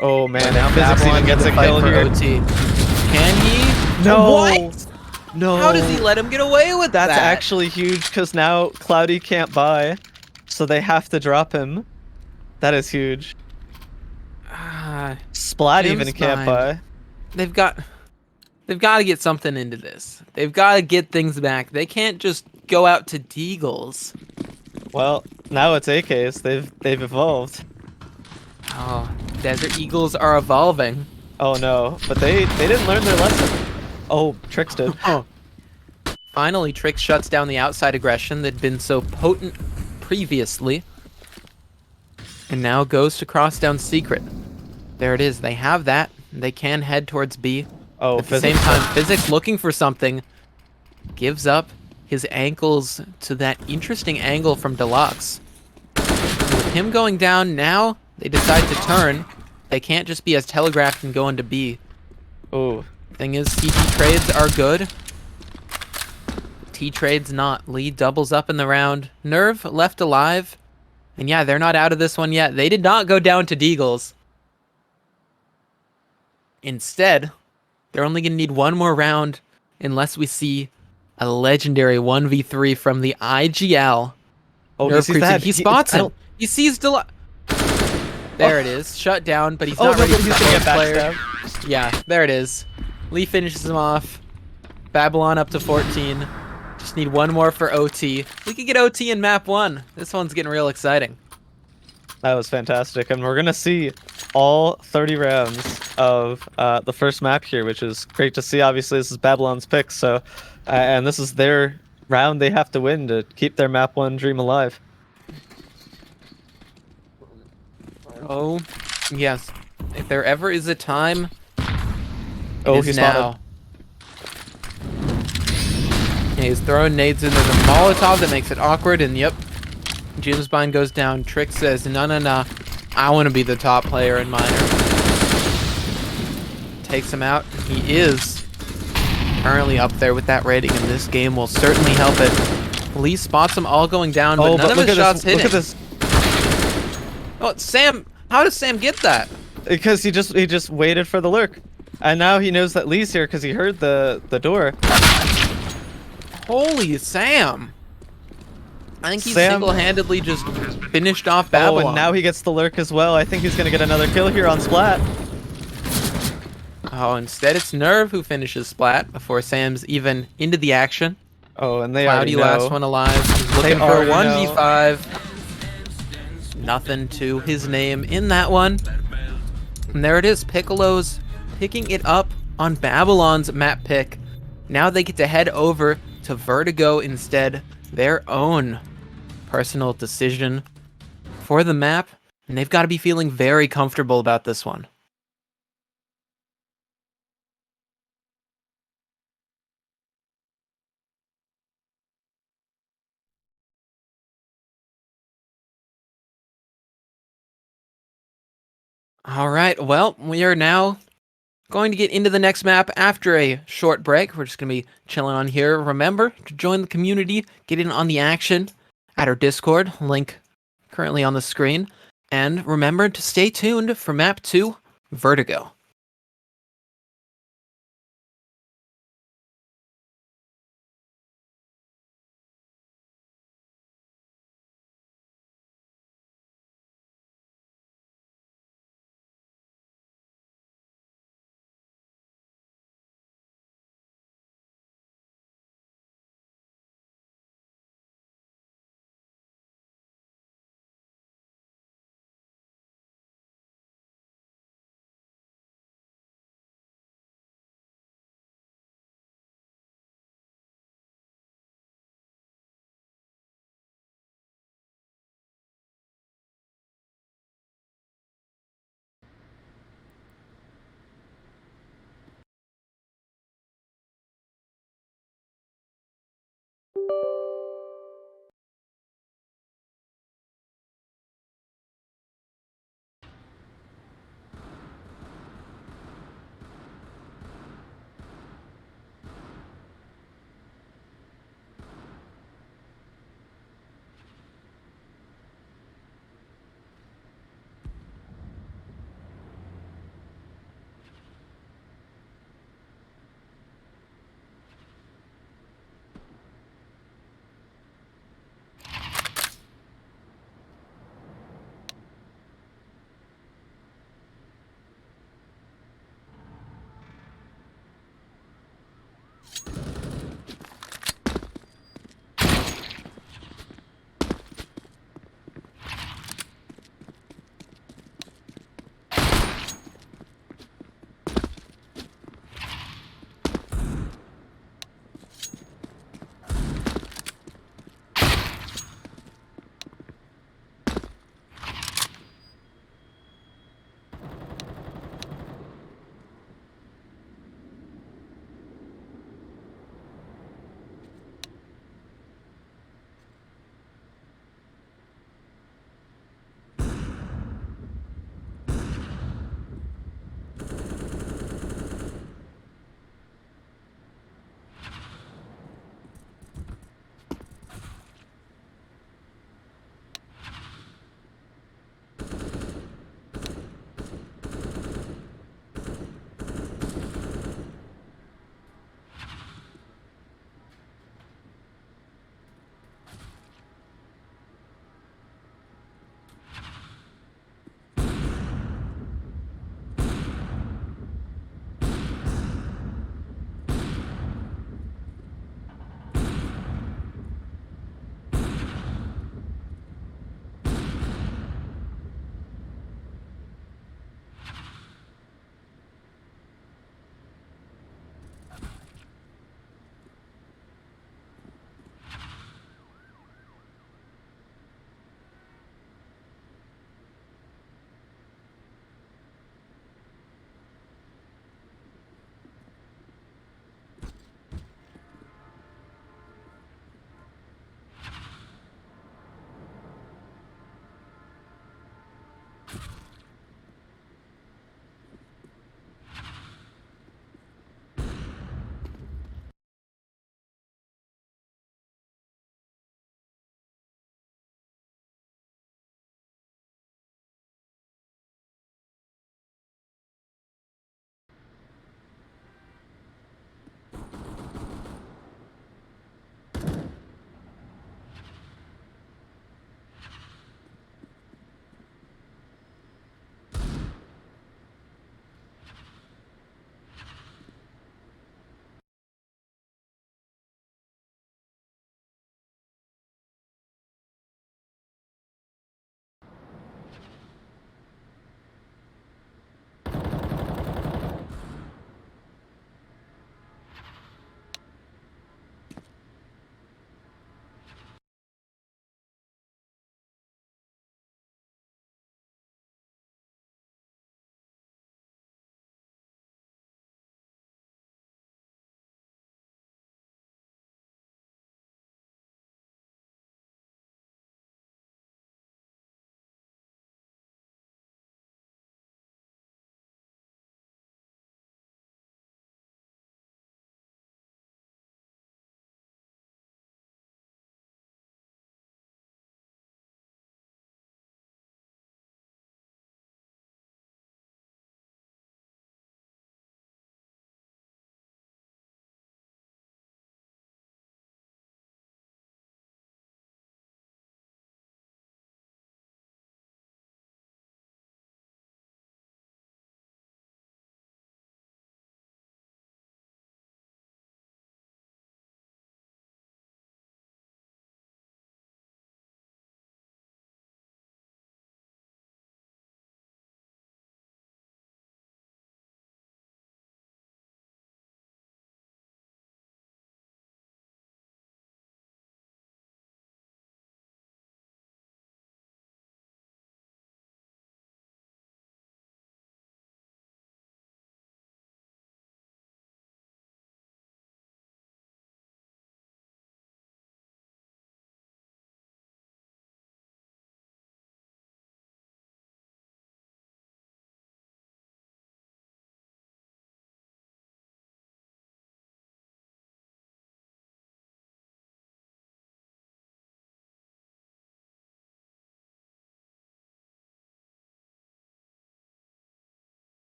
Oh man, now Physics even gets a kill here. OT. Can he? No. What? No. How does he let him get away with that? That's actually huge because now Cloudy can't buy, so they have to drop him. That is huge. Splat even can't buy. They've got to get something into this. They've got to get things back. They can't just go out to Deagles. Well, now it's AKs. They've evolved. Oh, Desert Eagles are evolving. Oh no, but they didn't learn their lesson. Oh, Trix did. Finally, Trix shuts down the outside aggression that'd been so potent previously. And now goes to cross down Secret. There it is. They have that. They can head towards B. Oh, at the same time, Physics looking for something. Gives up his ankles to that interesting angle from Deluxe. With him going down now, they decide to turn. They can't just be as telegraphed and go into B. Oh. Thing is, CT trades are good. T trades not. Lee doubles up in the round. Nerve left alive. And yeah, they're not out of this one yet. They did not go down to Deagles. Instead, they're only going to need 1 more round unless we see a legendary 1v3 from the IGL. Oh, Nerve creeps in. He spots him. He sees Deluxe. There it is. Shut down, but he's not ready for the player. Yeah, there it is. Lee finishes him off. Babylon up to 14. Just need 1 more for OT. We could get OT in map 1. This one's getting real exciting. That was fantastic, and we're gonna see all 30 rounds of the first map here, which is great to see. Obviously, this is Babylon's pick, so and this is their round they have to win to keep their map 1 dream alive. Oh, yes. If there ever is a time, Oh, is he's now. Yeah, he's throwing nades in. There's a Molotov that makes it awkward, and yep, Jimsbine goes down. Trick says, no, I want to be the top player in Minor. Takes him out. He is currently up there with that rating, and this game will certainly help it. Lee spots them all going down, but none of his shots hitting. Look at this. Oh, Sam! How does Sam get that? Because he just waited for the lurk, and now he knows that Lee's here because he heard the door. Holy Sam! I think he single-handedly just finished off Babylon. Oh, and now he gets the lurk as well. I think he's gonna get another kill here on Splat. Oh, instead it's Nerve who finishes Splat before Sam's even into the action. Oh, and they Cloudy already know. last one alive. He's looking for a 1v5. Nothing to his name in that one. And there it is. Piccolos picking it up on Babylon's map pick. Now they get to head over to Vertigo instead. Their own personal decision for the map. And they've got to be feeling very comfortable about this one. All right, well, we are now going to get into the next map after a short break. We're just going to be chilling on here. Remember to join the community, get in on the action at our Discord, link currently on the screen. And remember to stay tuned for map 2, Vertigo.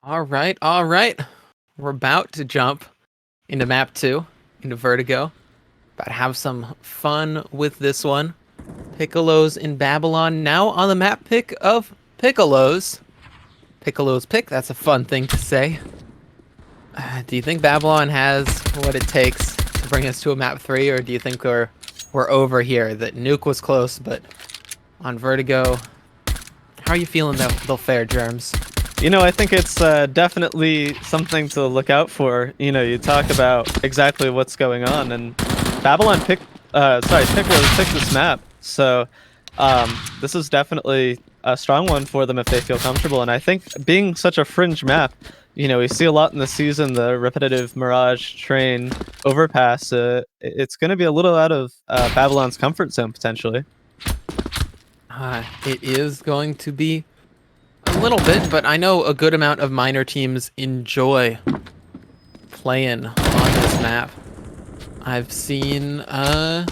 All right, all right. We're about to jump into map 2, into Vertigo. About to have some fun with this one. Piccolos in Babylon now on the map pick of Piccolos. Piccolo's pick, that's a fun thing to say. Do you think Babylon has what it takes to bring us to a map 3, or do you think we're over here? That Nuke was close, but on Vertigo, how are you feeling that they'll fare, Germs? You know, I think it's definitely something to look out for. You know, you talk about exactly what's going on, and Piccolos picked this map, so this is definitely a strong one for them if they feel comfortable. And I think being such a fringe map, you know, we see a lot in the season, the repetitive Mirage train overpass. It's going to be a little out of Babylon's comfort zone potentially. It is going to be a little bit, but I know a good amount of minor teams enjoy playing on this map. I've seen, I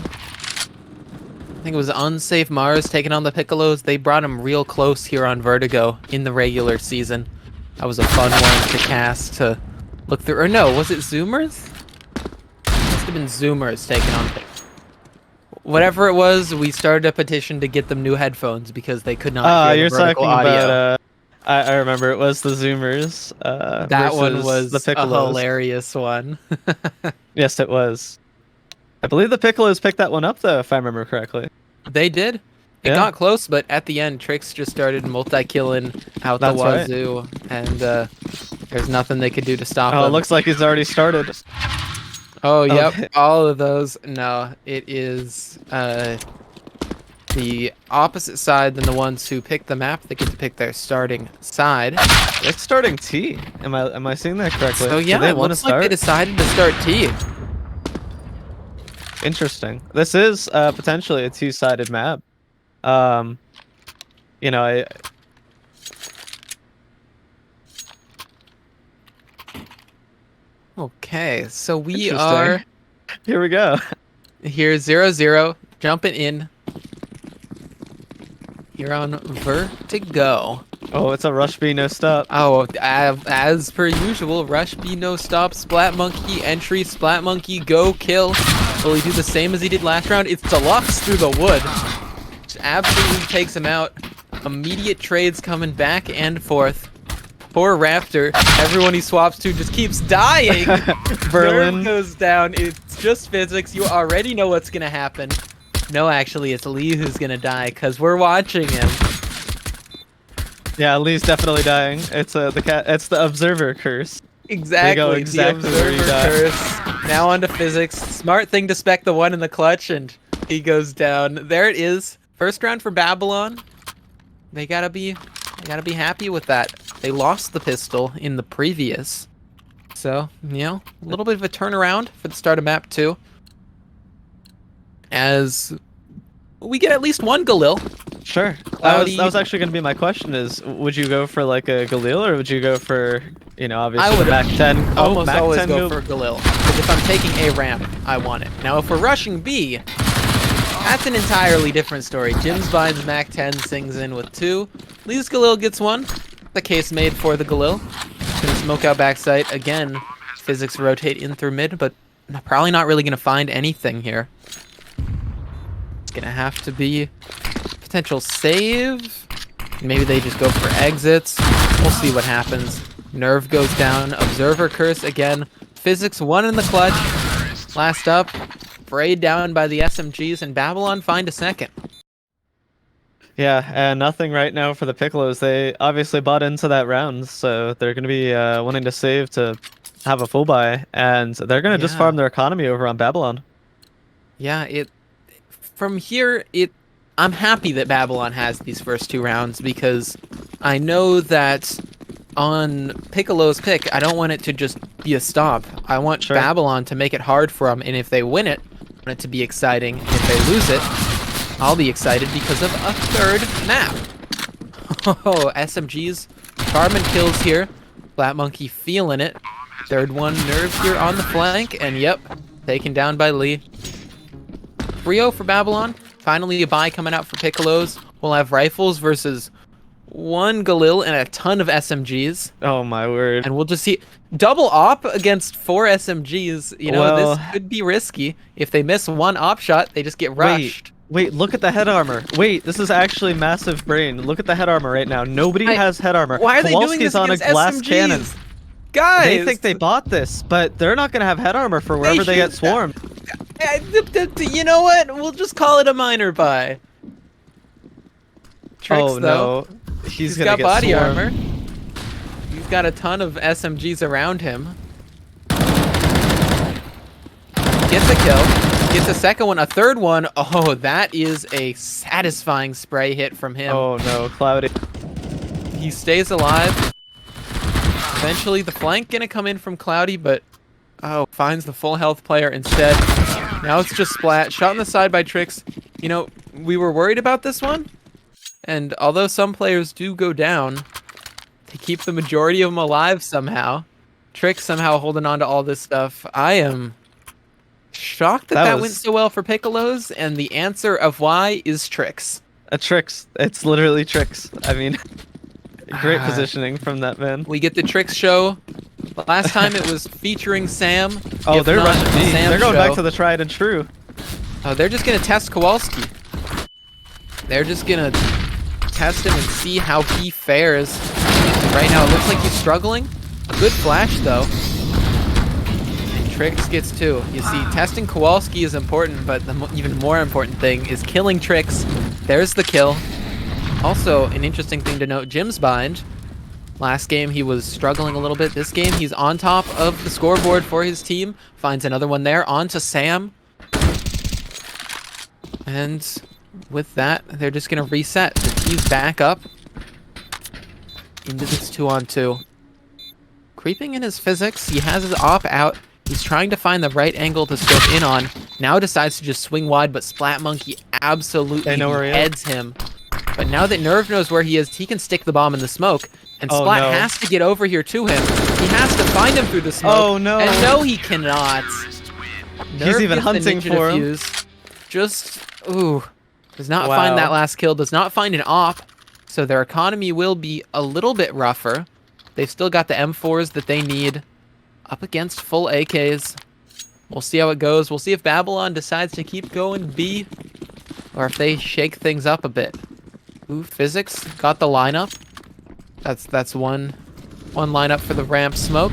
think it was Unsafe Mars taking on the Piccolos. They brought him real close here on Vertigo in the regular season. That was a fun one to cast, to look through. Or no, was it Zoomers? Must have been Zoomers taking on whatever it was. We started a petition to get them new headphones because they could not hear the vertical audio. About, I remember it was the Zoomers. That one was the a hilarious one. Yes, it was. I believe the Piccolos picked that one up, though, if I remember correctly. They did. It got close, but at the end, Trix just started multi-killing out the wazoo, right. And there's nothing they could do to stop him. Oh, it looks like he's already started. Oh, yep, okay. All of those. No, it is the opposite side than the ones who pick the map. They get to pick their starting side. They're starting T. Am I seeing that correctly? So yeah, Do they it want to looks like start? they decided to start T. Interesting. This is potentially a two-sided map. You know, Okay, so we Interesting. are Here we go. here 0-0, jumping in. Here on Vertigo. Oh, it's a rush B, no stop. Oh, as per usual, Rush B, no stop, Splat Monkey, entry, Splat Monkey, go, kill. Will he do the same as he did last round? It's Deluxe through the wood. Which absolutely takes him out. Immediate trades coming back and forth. Poor Raptor. Everyone he swaps to just keeps dying. Berlin Nerve goes down. It's just physics. You already know what's gonna happen. No, actually, it's Lee who's gonna die, because we're watching him. Yeah, Lee's definitely dying. It's the observer curse. Exactly, exactly the where you observer die. curse. Now onto physics. Smart thing to spec the one in the clutch, and he goes down. There it is. First round for Babylon. They gotta be happy with that. They lost the pistol in the previous. So, you know, a little bit of a turnaround for the start of map 2. As we get at least one Galil. Sure. Cloudy. That was actually going to be my question is, would you go for like a Galil or would you go for, you know, I obviously would Mac 10? almost Mac always 10 go for Galil. Because if I'm taking A ramp, I want it. Now, if we're rushing B, that's an entirely different story. Jim's Vine's Mac 10 sings in with 2. Lee's Galil gets 1. The case made for the Galil. Gonna smoke out backside. Again, physics rotate in through mid, but probably not really going to find anything here. It's going to have to be potential save. Maybe they just go for exits. We'll see what happens. Nerve goes down. Observer curse again. Physics 1 in the clutch. Last up. Sprayed down by the SMGs, and Babylon find a second. Yeah, and nothing right now for the Piccolos. They obviously bought into that round, so they're going to be wanting to save to have a full buy, and they're going to just farm their economy over on Babylon. Yeah, from here, I'm happy that Babylon has these first 2 rounds, because I know that on Piccolo's pick, I don't want it to just be a stop. I want Babylon to make it hard for them, and if they win it, I want it to be exciting. If they lose it, I'll be excited because of a 3rd map. Oh, SMGs, farming kills here. Flat Monkey feeling it. 3rd one, Nerve here on the flank, and yep, taken down by Lee. 3-0 for Babylon. Finally a buy coming out for Piccolos. We'll have rifles versus 1 Galil and a ton of SMGs. Oh my word. And we'll just see double op against 4 SMGs. You know, Well, this could be risky. If they miss 1 op shot, they just get rushed. Wait, look at the head armor. Wait, this is actually massive brain. Look at the head armor right now. Nobody has head armor. Why are they doing this on a against glass SMGs? cannon. Guys! They think they bought this, but they're not going to have head armor for wherever they get swarmed. You know what? We'll just call it a minor buy. Tricks, though. No. He's got get body swarmed. armor. He's got a ton of SMGs around him. Gets a kill. Gets a second one, a 3rd one. Oh, that is a satisfying spray hit from him. Oh no, Cloudy. He stays alive. Eventually the flank gonna come in from Cloudy, but finds the full health player instead. Now it's just Splat. Shot on the side by Tricks. You know, we were worried about this one. And although some players do go down, they keep the majority of them alive somehow. Tricks somehow holding on to all this stuff. I am shocked that went so well for Piccolos, and the answer of why is Tricks. Tricks. It's literally Tricks. I mean, great positioning from that man. We get the Tricks show. Last time it was featuring Sam. Oh, they're rushing B. They're going back show. to the tried and true. Oh, they're just going to test Kowalski. They're just going to test him and see how he fares. Right now, it looks like he's struggling. A good flash, though. And Tricks gets 2. You see, testing Kowalski is important, but the even more important thing is killing Tricks. There's the kill. Also, an interesting thing to note, Jim's bind. Last game, he was struggling a little bit. This game, he's on top of the scoreboard for his team. Finds another one there. On to Sam. And with that, they're just going to reset. The T's back up into this 2-on-2. Creeping in his physics, he has his op out. He's trying to find the right angle to scope in on. Now decides to just swing wide, but Splat Monkey absolutely beheads him. But now that Nerve knows where he is, he can stick the bomb in the smoke. And Splat has to get over here to him. He has to find him through the smoke. Oh no! And no, he cannot. He's even hunting for him. Just, does not find that last kill. Does not find an op. So their economy will be a little bit rougher. They've still got the M4s that they need up against full AKs. We'll see how it goes. We'll see if Babylon decides to keep going B or if they shake things up a bit. Ooh, Physics got the lineup. That's one lineup for the ramp smoke.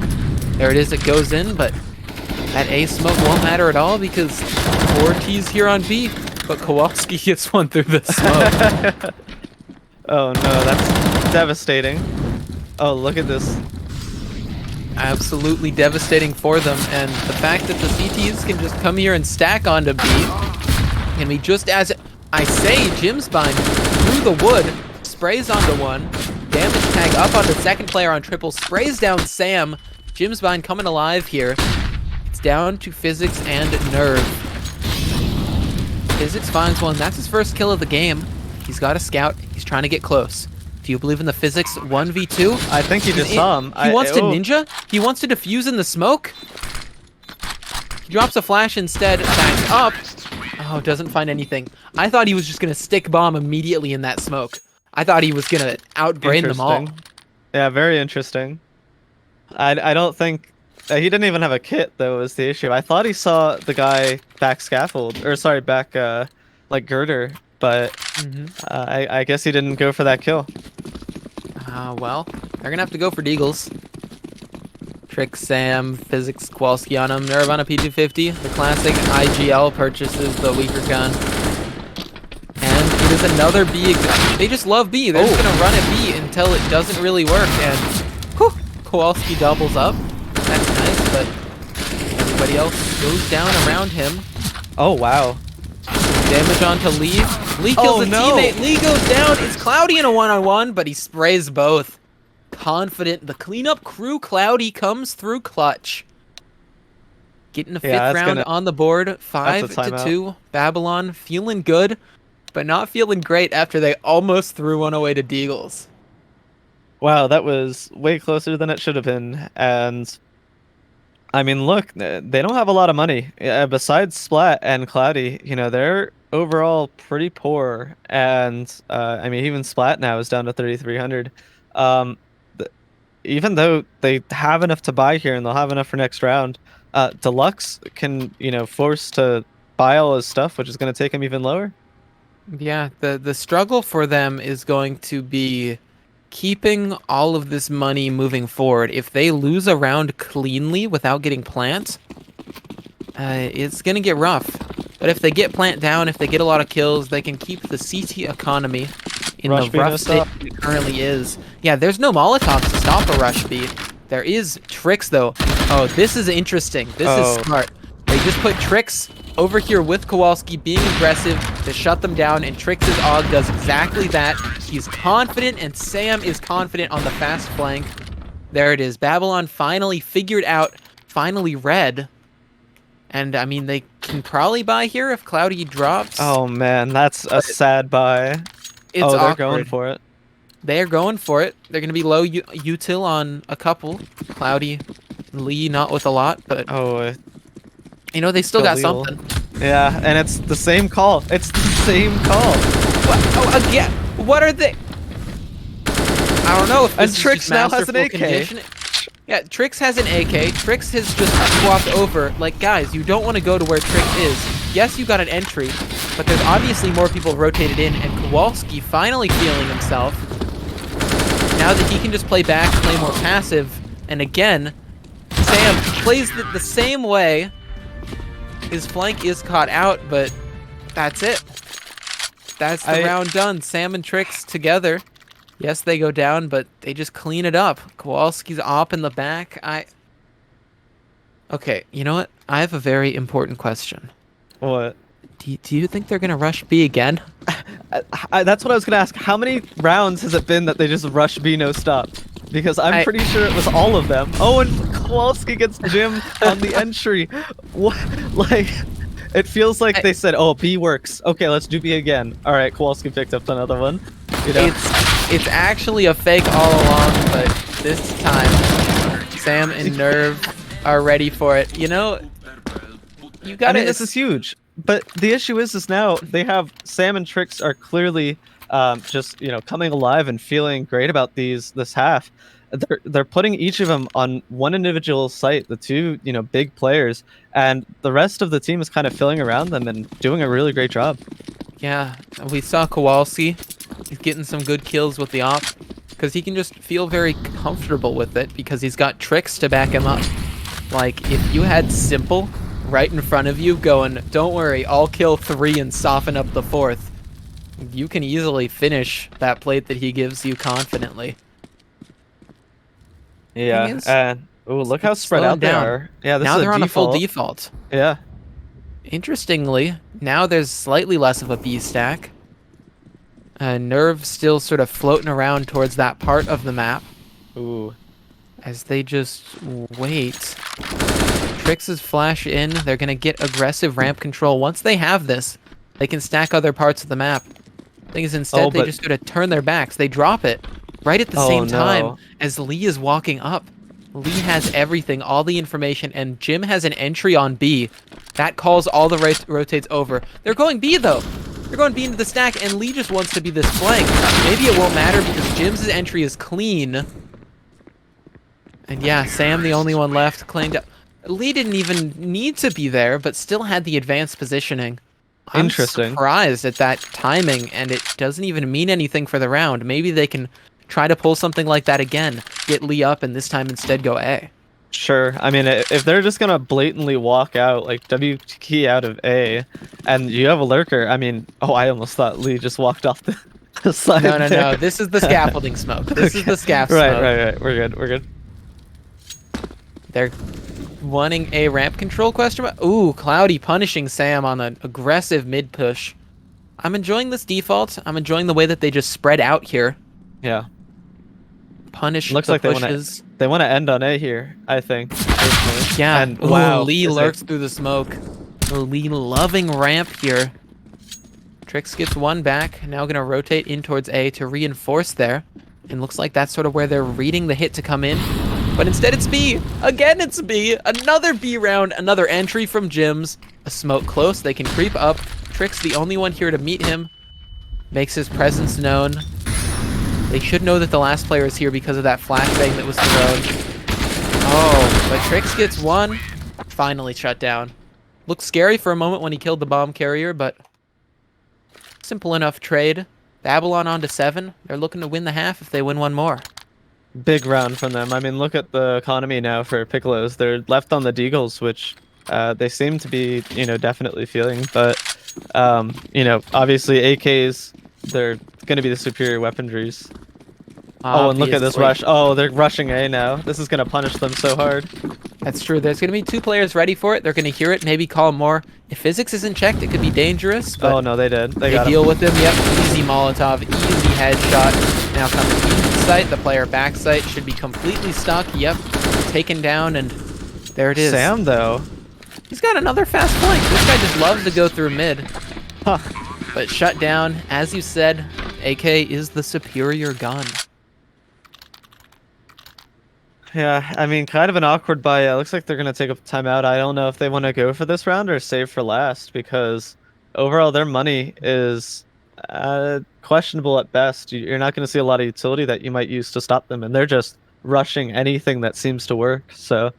There it is. It goes in, but that A smoke won't matter at all because 4 T's here on B. But Kowalski gets one through the smoke. Oh no, that's devastating. Oh, look at this. Absolutely devastating for them, and the fact that the CTs can just come here and stack onto B can be just as I say. Jimsbine through the wood, sprays onto one, damage tag up on the second player on triple, sprays down Sam. Jimsbine coming alive here. It's down to Physics and Nerve. Physics finds one. That's his first kill of the game. He's got a scout. He's trying to get close. Do you believe in the Physics 1v2? I think he just saw him. He wants to ninja? He wants to defuse in the smoke? He drops a flash instead, backs up. Oh, doesn't find anything. I thought he was just going to stick bomb immediately in that smoke. I thought he was going to outbrain them all. Yeah, very interesting. I don't think... he didn't even have a kit, though, was the issue. I thought he saw the guy back scaffold, or sorry, back, like, girder, but I guess he didn't go for that kill. Well, they're gonna have to go for Deagles. Trick, Sam, Physics, Kowalski on him. Nerve on a P250. The classic IGL purchases the weaker gun. And it is another B. They just love B. They're just gonna run at B until it doesn't really work. And whew, Kowalski doubles up. That's nice, but everybody else goes down around him. Oh, wow. Damage onto Lee. Lee kills a teammate. Lee goes down. It's Cloudy in a one-on-one, but he sprays both. Confident. The cleanup crew, Cloudy, comes through clutch. Getting a fifth round on the board. 5-2. Babylon feeling good, but not feeling great after they almost threw one away to Deagles. Wow, that was way closer than it should have been. And I mean, look, they don't have a lot of money. Besides Splat and Cloudy, you know, they're overall pretty poor. And I mean, even Splat now is down to 3,300. Even though they have enough to buy here and they'll have enough for next round, Deluxe can, you know, force to buy all his stuff, which is going to take him even lower. Yeah, the struggle for them is going to be keeping all of this money moving forward. If they lose a round cleanly without getting plant, it's going to get rough. But if they get plant down, if they get a lot of kills, they can keep the CT economy in the rough state it currently is. Yeah, there's no Molotovs to stop a rush B. There is Tricks, though. Oh, this is interesting. This is smart. They just put Tricks over here with Kowalski being aggressive to shut them down, and Tricks' AUG does exactly that. He's confident, and Sam is confident on the fast flank. There it is. Babylon finally figured out, finally read. And, I mean, they can probably buy here if Cloudy drops. Oh, man, that's a sad buy. It's awkward. They're going for it. They are going for it. They're going to be low util on a couple. Cloudy, Lee, not with a lot, but... you know, they still got something. Yeah, and it's the same call. It's the same call. What? Oh, again. What are they? I don't know if this is Trix now has an AK. Conditioning. Yeah, Trix has an AK. Trix has just swapped over. Like, guys, you don't want to go to where Trix is. Yes, you got an entry, but there's obviously more people rotated in, and Kowalski finally feeling himself. Now that he can just play back, play more passive, and again, Sam plays the same way. His flank is caught out, but that's it. That's the round done. Sam and Trix together. Yes, they go down, but they just clean it up. Kowalski's op in the back. Okay, you know what? I have a very important question. What? Do you think they're gonna rush B again? That's what I was gonna ask. How many rounds has it been that they just rush B no stop? Because I'm I pretty sure it was all of them. Oh, and Kowalski gets Jim on the entry. What? Like, it feels like they said, "Oh, B works. Okay, let's do B again." All right, Kowalski picked up another one. You know? it's actually a fake all along, but this time Sam and Nerve are ready for it. You know, you I gotta. mean, this is huge. But the issue is now they have Sam and Trix are clearly just coming alive and feeling great about this half. They're putting each of them on one individual site, the two big players, and the rest of the team is kind of filling around them and doing a really great job. Yeah, we saw Kowalski. He's getting some good kills with the op because he can just feel very comfortable with it because he's got Trix to back him up. Like, if you had Simple right in front of you going, don't worry, I'll kill 3 and soften up the 4th, you can easily finish that plate that he gives you confidently. Yeah, and look how spread out they are. Yeah, this now is they're a on a full default. default. Yeah. Interestingly, now there's slightly less of a B stack. Nerve still sort of floating around towards that part of the map. Ooh. As they just wait. Trix's flash in. They're going to get aggressive ramp control. Once they have this, they can stack other parts of the map. Thing is, instead, they just got to turn their backs. They drop it right at the same time as Lee is walking up. Lee has everything, all the information, and Jim has an entry on B. That calls all the rotates over. They're going B, though. They're going B into the stack, and Lee just wants to be this flank. Maybe it won't matter because Jim's entry is clean. And yeah, Sam, the only one left, claimed up. Lee didn't even need to be there, but still had the advanced positioning. I'm surprised at that timing, and it doesn't even mean anything for the round. Maybe they can try to pull something like that again, get Lee up, and this time instead go A. Sure. I mean, if they're just gonna blatantly walk out, like W key out of A, and you have a lurker, I mean, I almost thought Lee just walked off the side. No. This is the scaffolding smoke. This is the scaff smoke. Right. We're good. They're wanting a ramp control question mark. Ooh, Cloudy punishing Sam on an aggressive mid push. I'm enjoying this default. I'm enjoying the way that they just spread out here. Yeah. Punish Looks the like pushes. they want to end on A here, I think. Personally. Yeah. And wow, Lee lurks through the smoke. Lee loving ramp here. Trix gets one back. Now going to rotate in towards A to reinforce there. And looks like that's sort of where they're reading the hit to come in. But instead it's B. Again it's B. Another B round. Another entry from Jim's. A smoke close. They can creep up. Trix the only one here to meet him. Makes his presence known. They should know that the last player is here because of that flashbang that was thrown. Oh, but Trix gets one. Finally shut down. Looked scary for a moment when he killed the bomb carrier, but simple enough trade. Babylon on to 7. They're looking to win the half if they win one more. Big round from them. I mean, look at the economy now for Piccolos. They're left on the Deagles, which they seem to be, definitely feeling. But, obviously AKs, they're going to be the superior weaponries. Oh, and look at this rush. Oh, they're rushing A now. This is going to punish them so hard. That's true. There's going to be 2 players ready for it. They're going to hear it, maybe call more. If physics isn't checked, it could be dangerous. But oh, no, they did. They got deal with him. Yep, easy Molotov, easy headshot. Now coming into the site. The player back site should be completely stuck. Yep, taken down, and there it is. Sam, though. He's got another fast flank. This guy just loves to go through mid. Huh. But shut down. As you said, AK is the superior gun. Yeah, I mean, kind of an awkward buy. Looks like they're going to take a timeout. I don't know if they want to go for this round or save for last, because overall their money is questionable at best. You're not going to see a lot of utility that you might use to stop them, and they're just rushing anything that seems to work. So,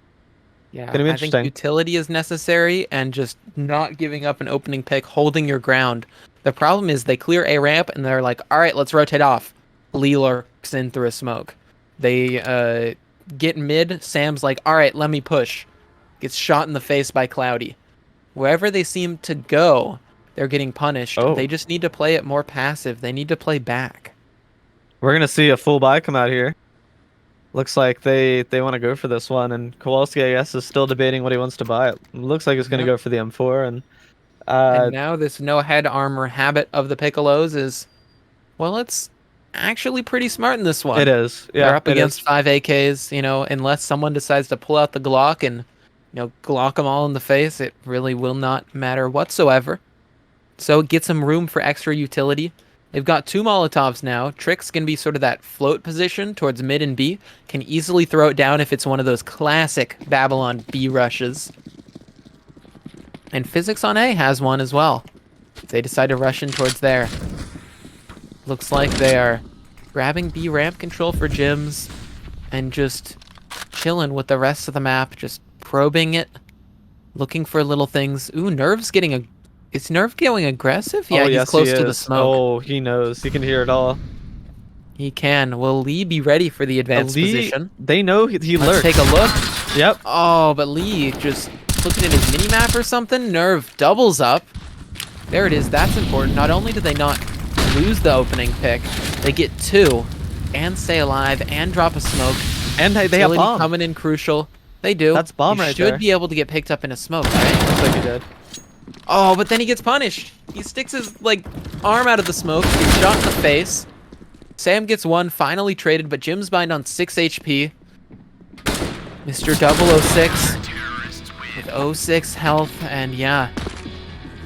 yeah, gonna be interesting. I think utility is necessary, and just not giving up an opening pick, holding your ground. The problem is they clear a ramp, and they're like, all right, let's rotate off. Lee lurks in through a smoke. They get mid. Sam's like, all right, let me push. Gets shot in the face by Cloudy. Wherever they seem to go, they're getting punished. Oh. They just need to play it more passive. They need to play back. We're going to see a full buy come out here. Looks like they want to go for this one, and Kowalski, I guess, is still debating what he wants to buy. It looks like he's going to go for the M4, and And now this no head armor habit of the Piccolos is, well, it's actually pretty smart in this one. It is. They're Yeah, up it against is. 5 AKs, unless someone decides to pull out the Glock and, Glock them all in the face, it really will not matter whatsoever. So it gets them room for extra utility. They've got 2 Molotovs now. Trick's going to be sort of that float position towards mid and B. Can easily throw it down if it's one of those classic Babylon B rushes. And Physics on A has one as well. They decide to rush in towards there. Looks like they are grabbing B ramp control for Jims and just chilling with the rest of the map, just probing it, looking for little things. Ooh, Nerve's getting a... Is Nerve going aggressive? Yeah, Oh, he's yes, close he to the is. smoke. Oh, he knows. He can hear it all. He can. Will Lee be ready for the advanced Lee, position? they know he Let's lurks. take a look. Yep. Oh, but Lee just looking at his minimap or something. Nerve doubles up. There it is. That's important. Not only do they not lose the opening pick, they get 2 and stay alive and drop a smoke. And they have Utility bomb. coming in crucial. They do. That's bomb You right should there. be able to get picked up in a smoke, right? Looks like he did. Oh, but then he gets punished. He sticks his arm out of the smoke, gets shot in the face. Sam gets 1, finally traded, but Jim's bind on 6 HP. Mr. 006 with 06 health, and yeah,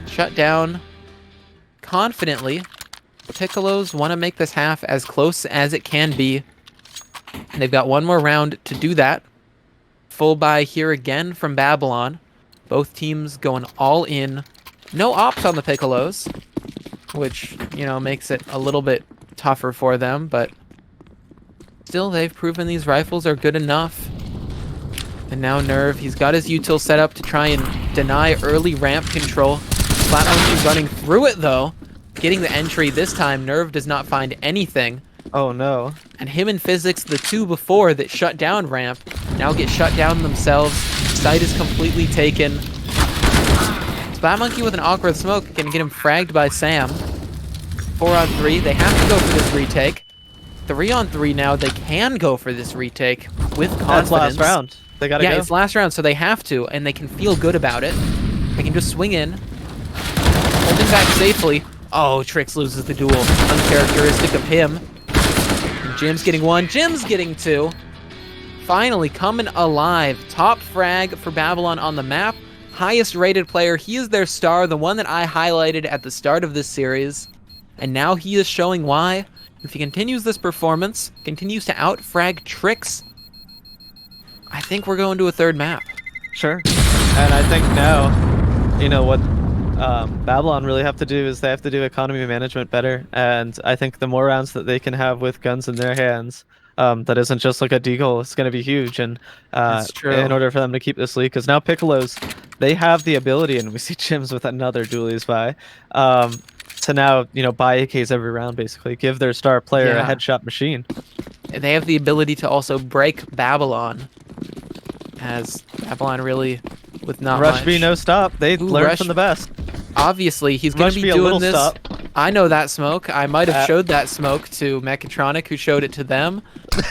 shut down confidently. Piccolos want to make this half as close as it can be. And they've got 1 more round to do that. Full buy here again from Babylon. Both teams going all in. No ops on the Piccolos, which, makes it a little bit tougher for them, but still they've proven these rifles are good enough. And now Nerve, he's got his util set up to try and deny early ramp control. Flat Monkey running through it though, getting the entry. This time Nerve does not find anything. Oh no. And him and Physics, the 2 before that shut down ramp, now get shut down themselves. Site is completely taken. Splat Monkey with an awkward smoke can get him fragged by Sam. 4 on 3, they have to go for this retake. 3 on 3 now, they can go for this retake with confidence. That's last round. They gotta go. Yeah, it's last round, so they have to, and they can feel good about it. They can just swing in. Holding back safely. Oh, Trix loses the duel. Uncharacteristic of him. And Jim's getting 1, Jim's getting 2. Finally coming alive. Top frag for Babylon on the map. Highest rated player. He is their star, the one that I highlighted at the start of this series. And now he is showing why. If he continues this performance, continues to out-frag Trix, I think we're going to a 3rd map. Sure. And I think now, what Babylon really have to do is they have to do economy management better. And I think the more rounds that they can have with guns in their hands, that isn't just like a deagle, it's going to be huge. And That's true. in order for them to keep this lead, because now Piccolos, they have the ability, and we see Jims with another dualies buy, to now, buy AKs every round, basically. Give their star player a Yeah. headshot machine. They have the ability to also break Babylon, as Babylon really, with not Rush much. B, no stop. They Ooh, learned Rush- from the best. Obviously, he's going Rush to B, be a doing little this. stop. I know that smoke. I might have showed that smoke to Mechatronic, who showed it to them.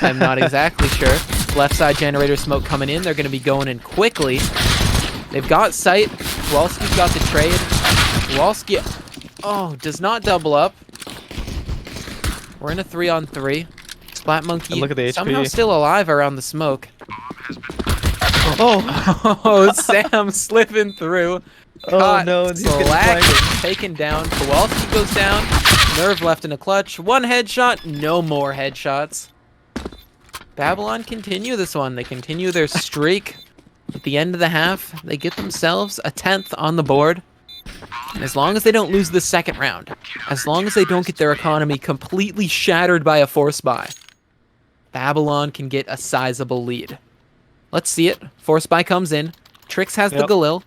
I'm not exactly sure. Left side generator smoke coming in. They're going to be going in quickly. They've got sight. Kowalski's got the trade. Kowalski, does not double up. We're in a 3 on 3. Splat Monkey And look at the somehow HP. still alive around the smoke. Oh, Oh, Sam slipping through. oh Caught, no, and he's getting slacked, flanked. taken down. Kowalski goes down. Nerve left in a clutch. 1 headshot, no more headshots. Babylon continue this one. They continue their streak. At the end of the half, they get themselves a 10th on the board. And as long as they don't lose the 2nd round, as long as they don't get their economy completely shattered by a force buy, Babylon can get a sizable lead. Let's see it. Force buy comes in. Trix has the Yep. Galil.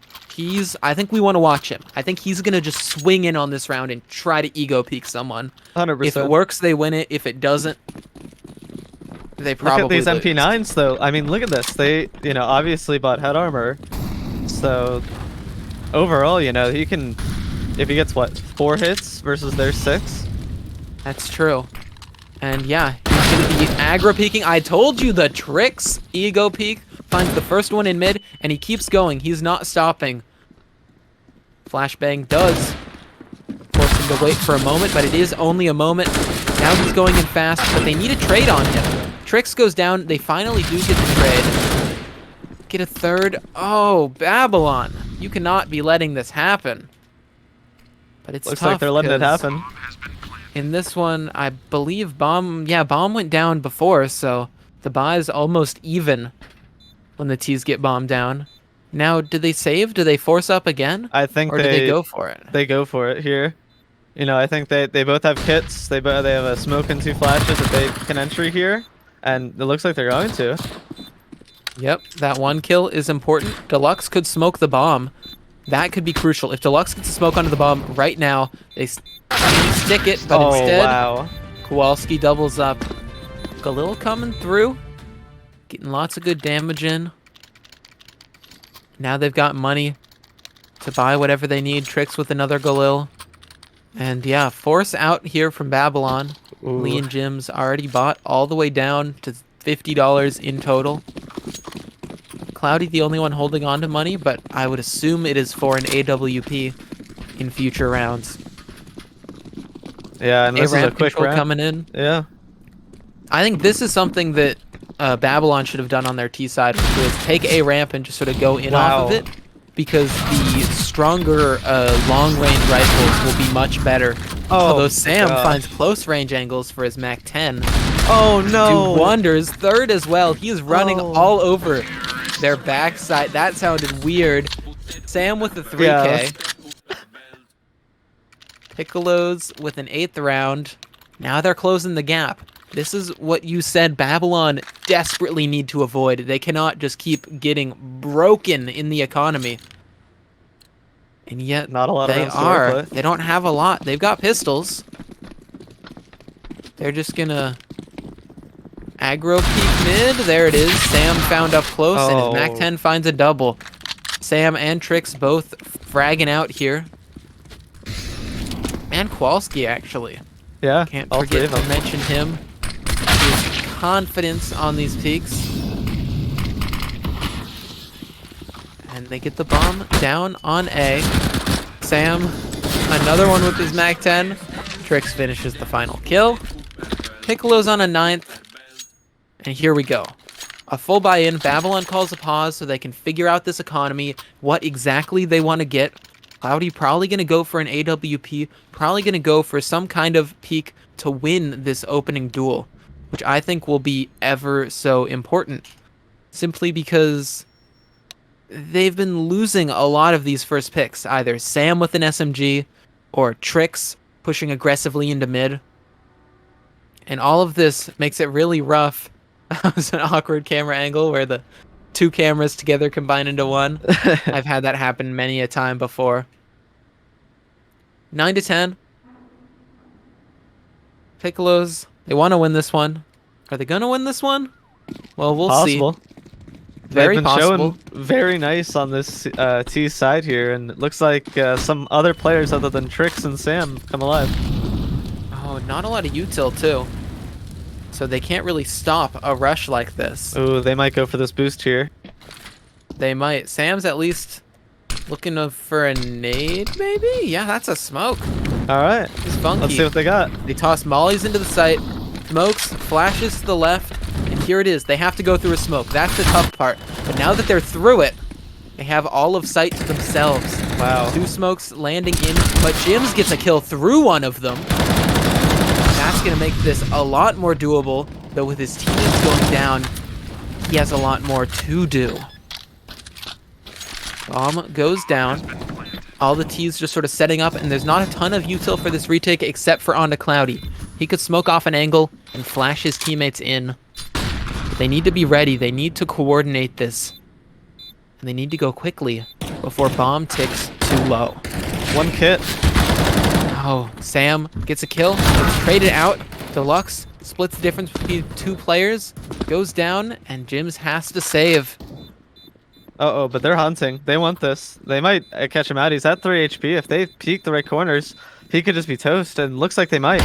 I think we want to watch him. I think he's going to just swing in on this round and try to ego peek someone. 100%. If it works, they win it. If it doesn't, they probably Look at these lose. MP9s, though. I mean, look at this. They, obviously bought head armor. So, overall, he can... If he gets, 4 hits versus their 6? That's true. And yeah, he's going to be aggro peeking. I told you the Trix ego peek. Finds the first one in mid, and he keeps going. He's not stopping. Flashbang does force him to wait for a moment, but it is only a moment. Now he's going in fast, but they need a trade on him. Trix goes down. They finally do get the trade. Get a third. Oh, Babylon. You cannot be letting this happen. But it's Looks tough like they're letting it 'cause happen. in this one, I believe Bomb went down before, so the buy is almost even when the T's get bombed down. Now, do they save? Do they force up again? I think Or do they go for it? They go for it here. You know, I think they both have kits. They have a smoke and 2 flashes that they can entry here, and it looks like they're going to. Yep, that one kill is important. Deluxe could smoke the bomb. That could be crucial. If Deluxe gets a smoke onto the bomb right now, they stick it, but instead, wow. Kowalski doubles up. Galil coming through, getting lots of good damage in. Now they've got money to buy whatever they need. Tricks with another Galil. And yeah, force out here from Babylon. Ooh. Lee and Jim's already bought all the way down to $50 in total. Cloudy the only one holding on to money, but I would assume it is for an AWP in future rounds. Yeah, and this is a quick round coming in. Yeah. I think this is something that Babylon should have done on their T side, which was take a ramp and just sort of go in off of it, because the stronger long-range rifles will be much better. Oh, although Sam God. finds close-range angles for his Mac 10. Oh no! Do wonders. Third as well. He is running Oh. all over their backside. That sounded weird. Sam with the 3K. Yeah. Piccolos with an 8th round. Now they're closing the gap. This is what you said Babylon desperately need to avoid. They cannot just keep getting broken in the economy. And yet Not a lot of they rounds to work are. with. They don't have a lot. They've got pistols. They're just gonna aggro peek mid. There it is. Sam found up close, and his Mac Oh. 10 finds a double. Sam and Trix both fragging out here. And Kowalski, actually. Yeah, Can't all three forget of to them. mention him. His confidence on these peaks. And they get the bomb down on A. Sam, another one with his Mac 10. Trix finishes the final kill. Piccolo's on a 9th. And here we go. A full buy-in. Babylon calls a pause so they can figure out this economy, what exactly they want to get. Cloudy probably going to go for an AWP, probably going to go for some kind of peak to win this opening duel, which I think will be ever so important. Simply because they've been losing a lot of these first picks, either Sam with an SMG or Trix pushing aggressively into mid. And all of this makes it really rough. That was an awkward camera angle where the 2 cameras together combine into one. I've had that happen many a time before. 9 to 10. Piccolos, they want to win this one. Are they going to win this one? Well, we'll Possible. see. Very They've been possible. showing very nice on this T side here, and it looks like some other players other than Trix and Sam come alive. Oh, not a lot of util too. So they can't really stop a rush like this. Ooh, they might go for this boost here. They might. Sam's at least looking for a nade, maybe? Yeah, that's a smoke. All right, It's funky. let's see what they got. They toss mollies into the site, smokes, flashes to the left, and here it is. They have to go through a smoke. That's the tough part. But now that they're through it, they have all of sight to themselves. Wow. 2 smokes landing in, but Jims gets a kill through one of them. That's going to make this a lot more doable, though with his teammates going down, he has a lot more to do. Bomb goes down. All the T's just sort of setting up, and there's not a ton of util for this retake except for onto Cloudy. He could smoke off an angle and flash his teammates in. But they need to be ready. They need to coordinate this. And they need to go quickly before bomb ticks too low. 1 kit. Oh, Sam gets a kill. It's traded out. Deluxe splits the difference between 2 players. Goes down, and Jims has to save. Uh-oh, but they're hunting. They want this. They might catch him out. He's at 3 HP. If they peek the right corners, he could just be toast, and looks like they might.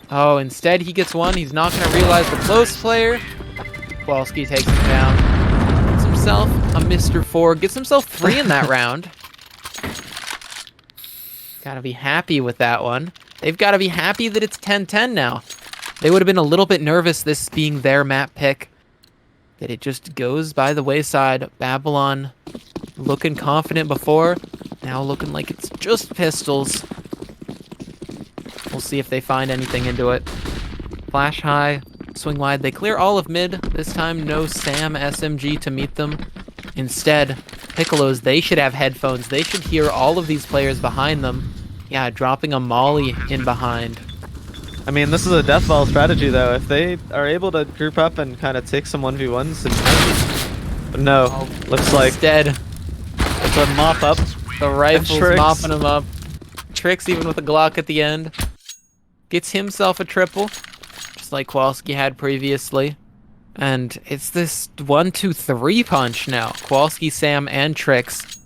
Oh, instead he gets one. He's not going to realize the close player. Kowalski takes him down. Gets himself a Mr. 4. Gets himself 3 in that round. Gotta be happy with that one. They've got to be happy that it's 10-10 now. They would have been a little bit nervous, this being their map pick, that it just goes by the wayside. Babylon looking confident before, now looking like it's just pistols. We'll see if they find anything into it. Flash high, swing wide. They clear all of mid. This time, no Sam SMG to meet them. Instead, Piccolos, they should have headphones. They should hear all of these players behind them. Yeah, dropping a molly in behind. I mean, this is a death ball strategy, though. If they are able to group up and kind of take some 1v1s, and no, looks like Instead, it's a mop up. the rifle's Tricks. mopping him up. Tricks, even with a Glock at the end, gets himself a triple, just like Kowalski had previously. And it's this 1-2-3 punch now. Kowalski, Sam, and Tricks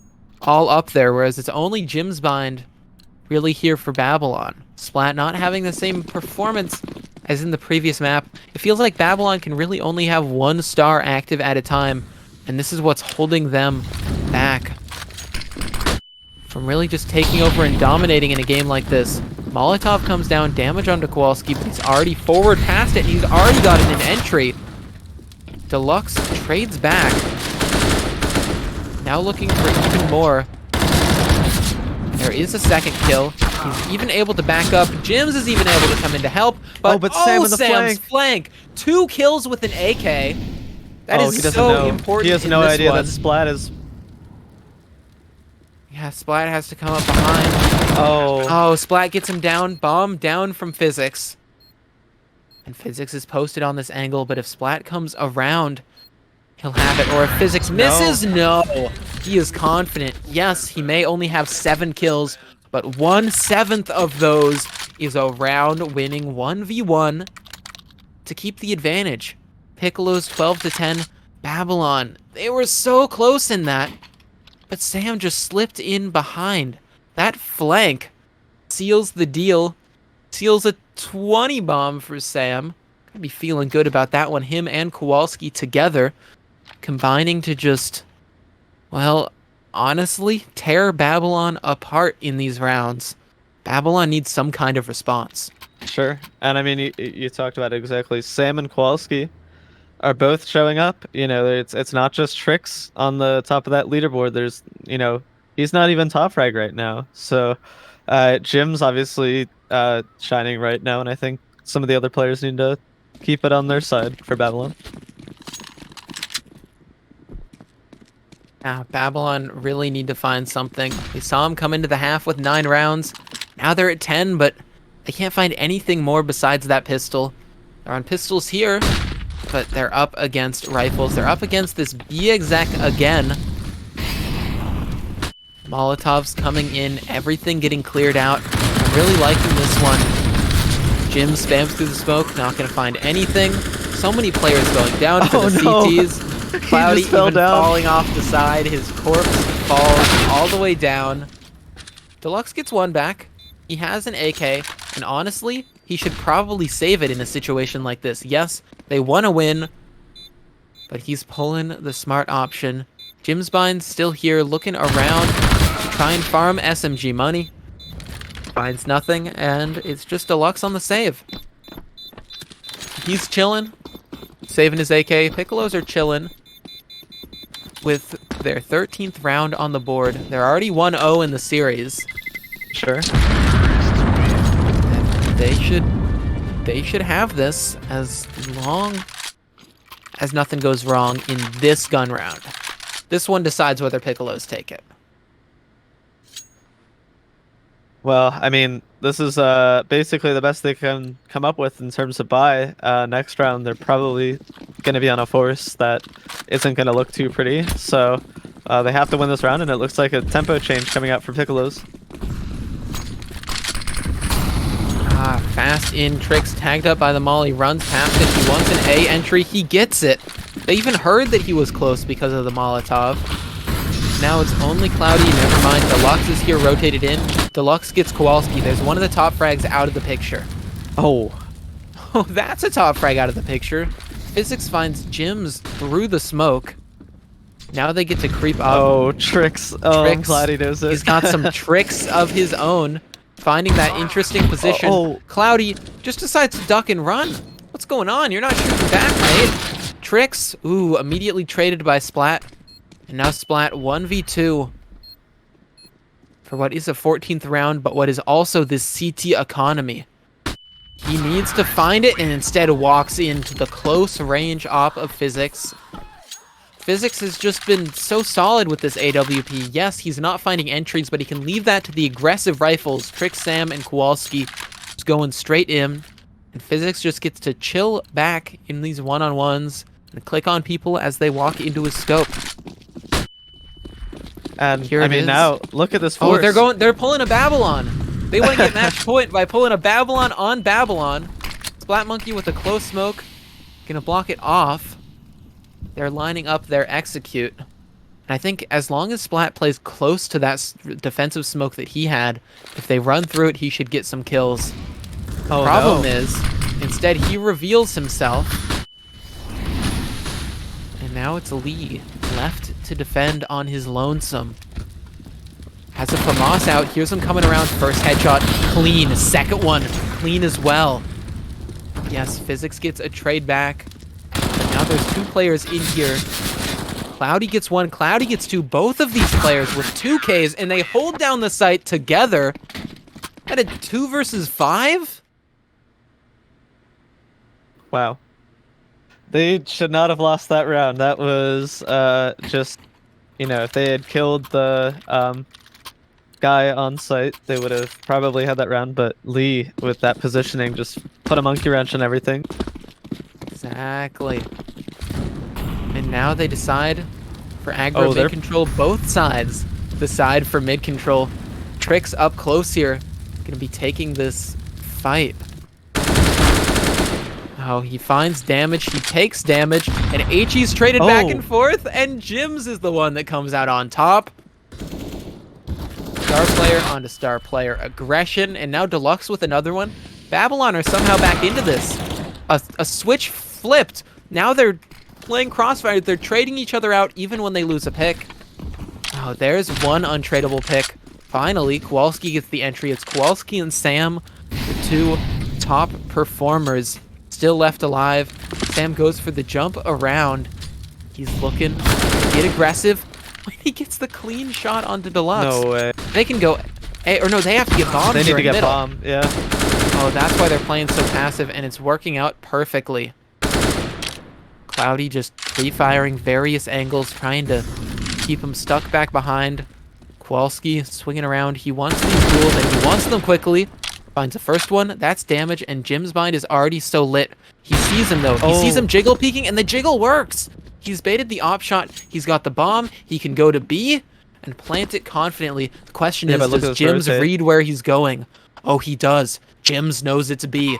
all up there, whereas it's only Jimsbind really here for Babylon. Splat not having the same performance as in the previous map. It feels like Babylon can really only have one star active at a time, and this is what's holding them back from really just taking over and dominating in a game like this. Molotov comes down, damage onto Kowalski, but he's already forward past it, and he's already gotten an entry. Deluxe trades back. Now looking for even more. There is a second kill. He's even able to back up. Jims is even able to come in to help. But Sam in the Sam's flank. 2 kills with an AK. That is so important. He has no idea that Splat is... Yeah, Splat has to come up behind. Oh, Splat gets him down. Bomb down from Physics. And Physics is posted on this angle, but if Splat comes around, he'll have it. Or if Physics misses, no. He is confident. Yes, he may only have 7 kills, but 1/7 of those is a round-winning 1v1 to keep the advantage. Piccolos 12-10. Babylon, they were so close in that, but Sam just slipped in behind. That flank seals the deal. Seals a 20 bomb for Sam. Gotta be feeling good about that one. Him and Kowalski together, combining to just, well, honestly, tear Babylon apart in these rounds. Babylon needs some kind of response. Sure. And I mean, you talked about it exactly. Sam and Kowalski are both showing up. You know, it's not just Tricks on the top of that leaderboard. There's, you know, he's not even top frag right now. So Jim's obviously shining right now, and I think some of the other players need to keep it on their side for Babylon. Yeah, Babylon really need to find something. We saw him come into the half with 9 rounds. Now they're at 10, but they can't find anything more besides that pistol. They're on pistols here, but they're up against rifles. They're up against this B-exec again. Molotovs coming in, everything getting cleared out. I'm really liking this one. Jim spams through the smoke, not going to find anything. So many players going down for the CTs. Cloudy even falling off the side. His corpse falls all the way down. Deluxe gets one back. He has an AK, and honestly, he should probably save it in a situation like this. Yes, they want to win, but he's pulling the smart option. Jimsbine's still here looking around to try and farm SMG money. Finds nothing, and it's just Deluxe on the save. He's chilling, saving his AK. Piccolos are chilling with their 13th round on the board. They're already 1-0 in the series. Sure. And they should have this as long as nothing goes wrong in this gun round. This one decides whether Piccolos take it. Well, I mean, this is basically the best they can come up with in terms of buy. Next round, they're probably going to be on a force that isn't going to look too pretty. So they have to win this round, and it looks like a tempo change coming out for Piccolos. Fast in, Tricks tagged up by the Molly, runs past it. He wants an A entry. He gets it. They even heard that he was close because of the Molotov. Now it's only Cloudy. Never mind. Deluxe is here, rotated in. Deluxe gets Kowalski. There's one of the top frags out of the picture. Oh, that's a top frag out of the picture. Physics finds Jims through the smoke. Now they get to creep up. Oh, tricks. Oh, I'm Tricks. glad he knows it. He's got some tricks of his own, finding that interesting position. Oh. Cloudy just decides to duck and run. What's going on? You're not shooting back, mate. Tricks, ooh, immediately traded by Splat. And now Splat 1v2 for what is a 14th round, but what is also this CT economy. He needs to find it and instead walks into the close range op of Physics. Physics has just been so solid with this AWP. Yes, he's not finding entries, but he can leave that to the aggressive rifles. Trick Sam and Kowalski just going straight in. And Physics just gets to chill back in these one-on-ones and click on people as they walk into his scope. And Here I it mean, is. now look at this force. Oh, they're pulling a Babylon. They want to get match point by pulling a Babylon on Babylon. Splat Monkey with a close smoke. Gonna block it off. They're lining up their execute. And I think as long as Splat plays close to that defensive smoke that he had, if they run through it, he should get some kills. Oh, Problem no. is, instead he reveals himself. And now it's Lee left to defend on his lonesome. Has a FAMAS out. Here's him coming around. First headshot, clean. Second one, clean as well. Yes, Physics gets a trade back. Now there's two players in here. Cloudy gets one, Cloudy gets two. Both of these players with 2 Ks, and they hold down the site together. At a 2 versus 5? Wow. They should not have lost that round. That was just, you know, if they had killed the guy on site, they would have probably had that round. But Lee, with that positioning, just put a monkey wrench on everything. Exactly. And now they decide for aggro mid control. Both sides decide for mid control. Tricks up close here. Gonna be taking this fight. Oh, he finds damage. He takes damage. And HE's traded back and forth. And Jims is the one that comes out on top. Star player onto star player aggression. And now Deluxe with another one. Babylon are somehow back into this. A switch flipped. Now they're playing crossfire. They're trading each other out even when they lose a pick. Oh, there's one untradeable pick. Finally, Kowalski gets the entry. It's Kowalski and Sam, the two top performers, still left alive. Sam goes for the jump around. He's looking to get aggressive. When he gets the clean shot onto Deluxe. No way. They can go... Or no, they have to get bombed. They need to get middle. bombed, yeah. Oh, that's why they're playing so passive, and it's working out perfectly. Cloudy just pre-firing various angles, trying to keep him stuck back behind. Kowalski swinging around. He wants these duels, and he wants them quickly. Finds the first one. That's damage, and Jim's mind is already so lit. He sees him, though. He sees him jiggle peeking, and the jiggle works. He's baited the op shot. He's got the bomb. He can go to B and plant it confidently. The question is, does Jims read where he's going? Oh, he does. Jims knows it's B.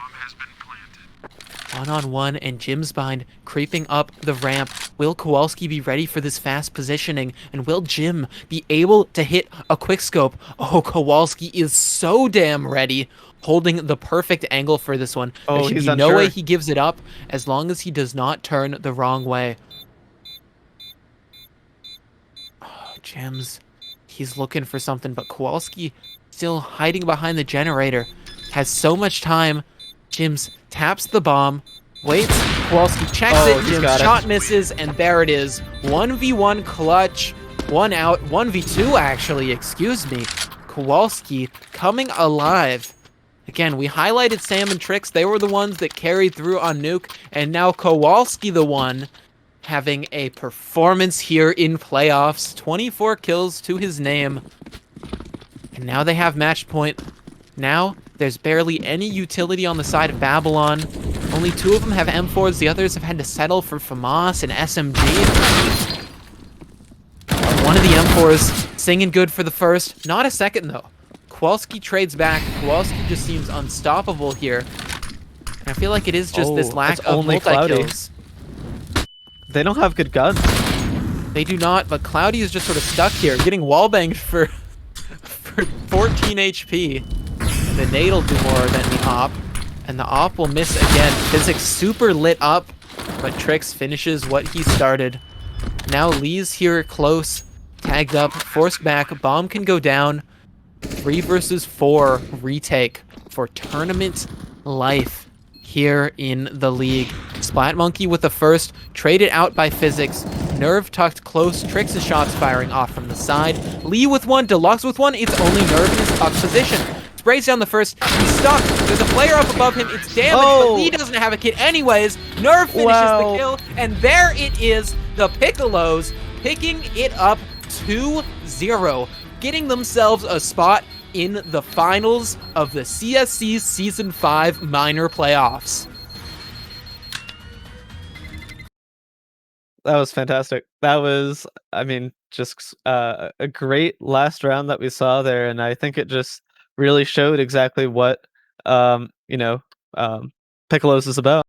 One-on-one, and Jim's behind, creeping up the ramp. Will Kowalski be ready for this fast positioning? And will Jim be able to hit a quickscope? Oh, Kowalski is so damn ready, holding the perfect angle for this one. There should be no way he gives it up, as long as he does not turn the wrong way. Oh, Jims, he's looking for something, but Kowalski still hiding behind the generator. Has so much time. Jims taps the bomb, waits, Kowalski checks it, Jims shot misses, and there it is. 1v1 clutch, one out, 1v2 actually, excuse me. Kowalski coming alive. Again, we highlighted Sam and Tricks. They were the ones that carried through on Nuke, and now Kowalski the one having a performance here in playoffs. 24 kills to his name. And now they have match point. Now, there's barely any utility on the side of Babylon. Only 2 of them have M4s. The others have had to settle for FAMAS and SMG. One of the M4s singing good for the first. Not a second, though. Kowalski trades back. Kowalski just seems unstoppable here. And I feel like it is just this lack of multi-kills. They don't have good guns. They do not, but Cloudy is just sort of stuck here, getting wallbanged for 14 HP. The nade will do more than the op, and the op will miss again. Physics super lit up, but Trix finishes what he started. Now Lee's here close, tagged up, forced back. Bomb can go down. 3 versus 4 retake for tournament life here in the league. Splat Monkey with the first, traded out by Physics. Nerve tucked close, Tricks' shots firing off from the side. Lee with one, Deluxe with one. It's only Nerve in his tucked position. Sprays down the first, he's stuck. There's a player up above him, it's damaged, but Lee doesn't have a kit anyways. Nerve finishes the kill, and there it is, the Piccolos picking it up 2-0, getting themselves a spot in the finals of the CSC Season 5 minor playoffs. That was fantastic. That was, I mean, just a great last round that we saw there, and I think it just really showed exactly what Piccolos is about.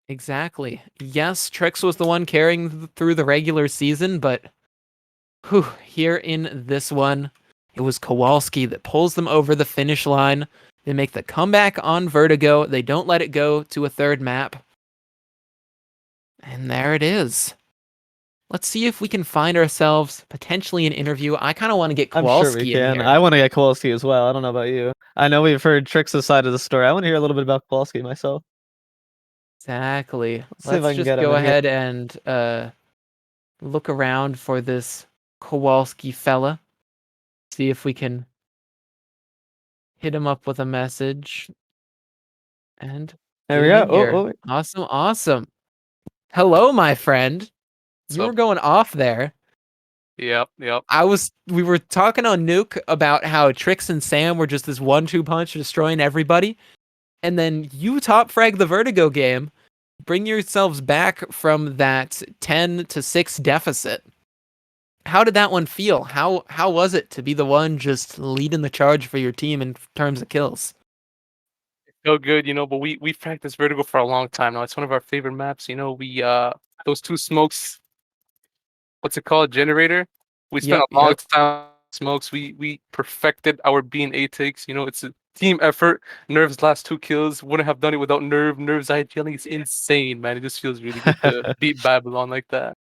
Exactly. Yes, Trix was the one carrying through the regular season, but here in this one, it was Kowalski that pulls them over the finish line. They make the comeback on Vertigo. They don't let it go to a third map. And there it is. Let's see if we can find ourselves potentially an interview. I kind of want to get Kowalski I'm sure we can. in here. I want to get Kowalski as well. I don't know about you. I know we've heard Trix' side of the story. I want to hear a little bit about Kowalski myself. Exactly. See if I Let's can just get him go in here. ahead and look around for this Kowalski fella. See if we can hit him up with a message. And There we get him go. in here. Oh. Awesome, awesome. Hello, my friend. You were going off there. Yep. We were talking on Nuke about how Trix and Sam were just this 1-2 punch destroying everybody. And then you top frag the Vertigo game, bring yourselves back from that 10-6 deficit. How did that one feel? How was it to be the one just leading the charge for your team in terms of kills? It felt good, but we practiced Vertigo for a long time now. It's one of our favorite maps. We those two smokes, what's it called? Generator. We spent a long time on smokes. We perfected our B and A takes. It's a team effort. Nerve's last 2 kills wouldn't have done it without Nerve. Nerve's IGLing is insane, man. It just feels really good to beat Babylon like that.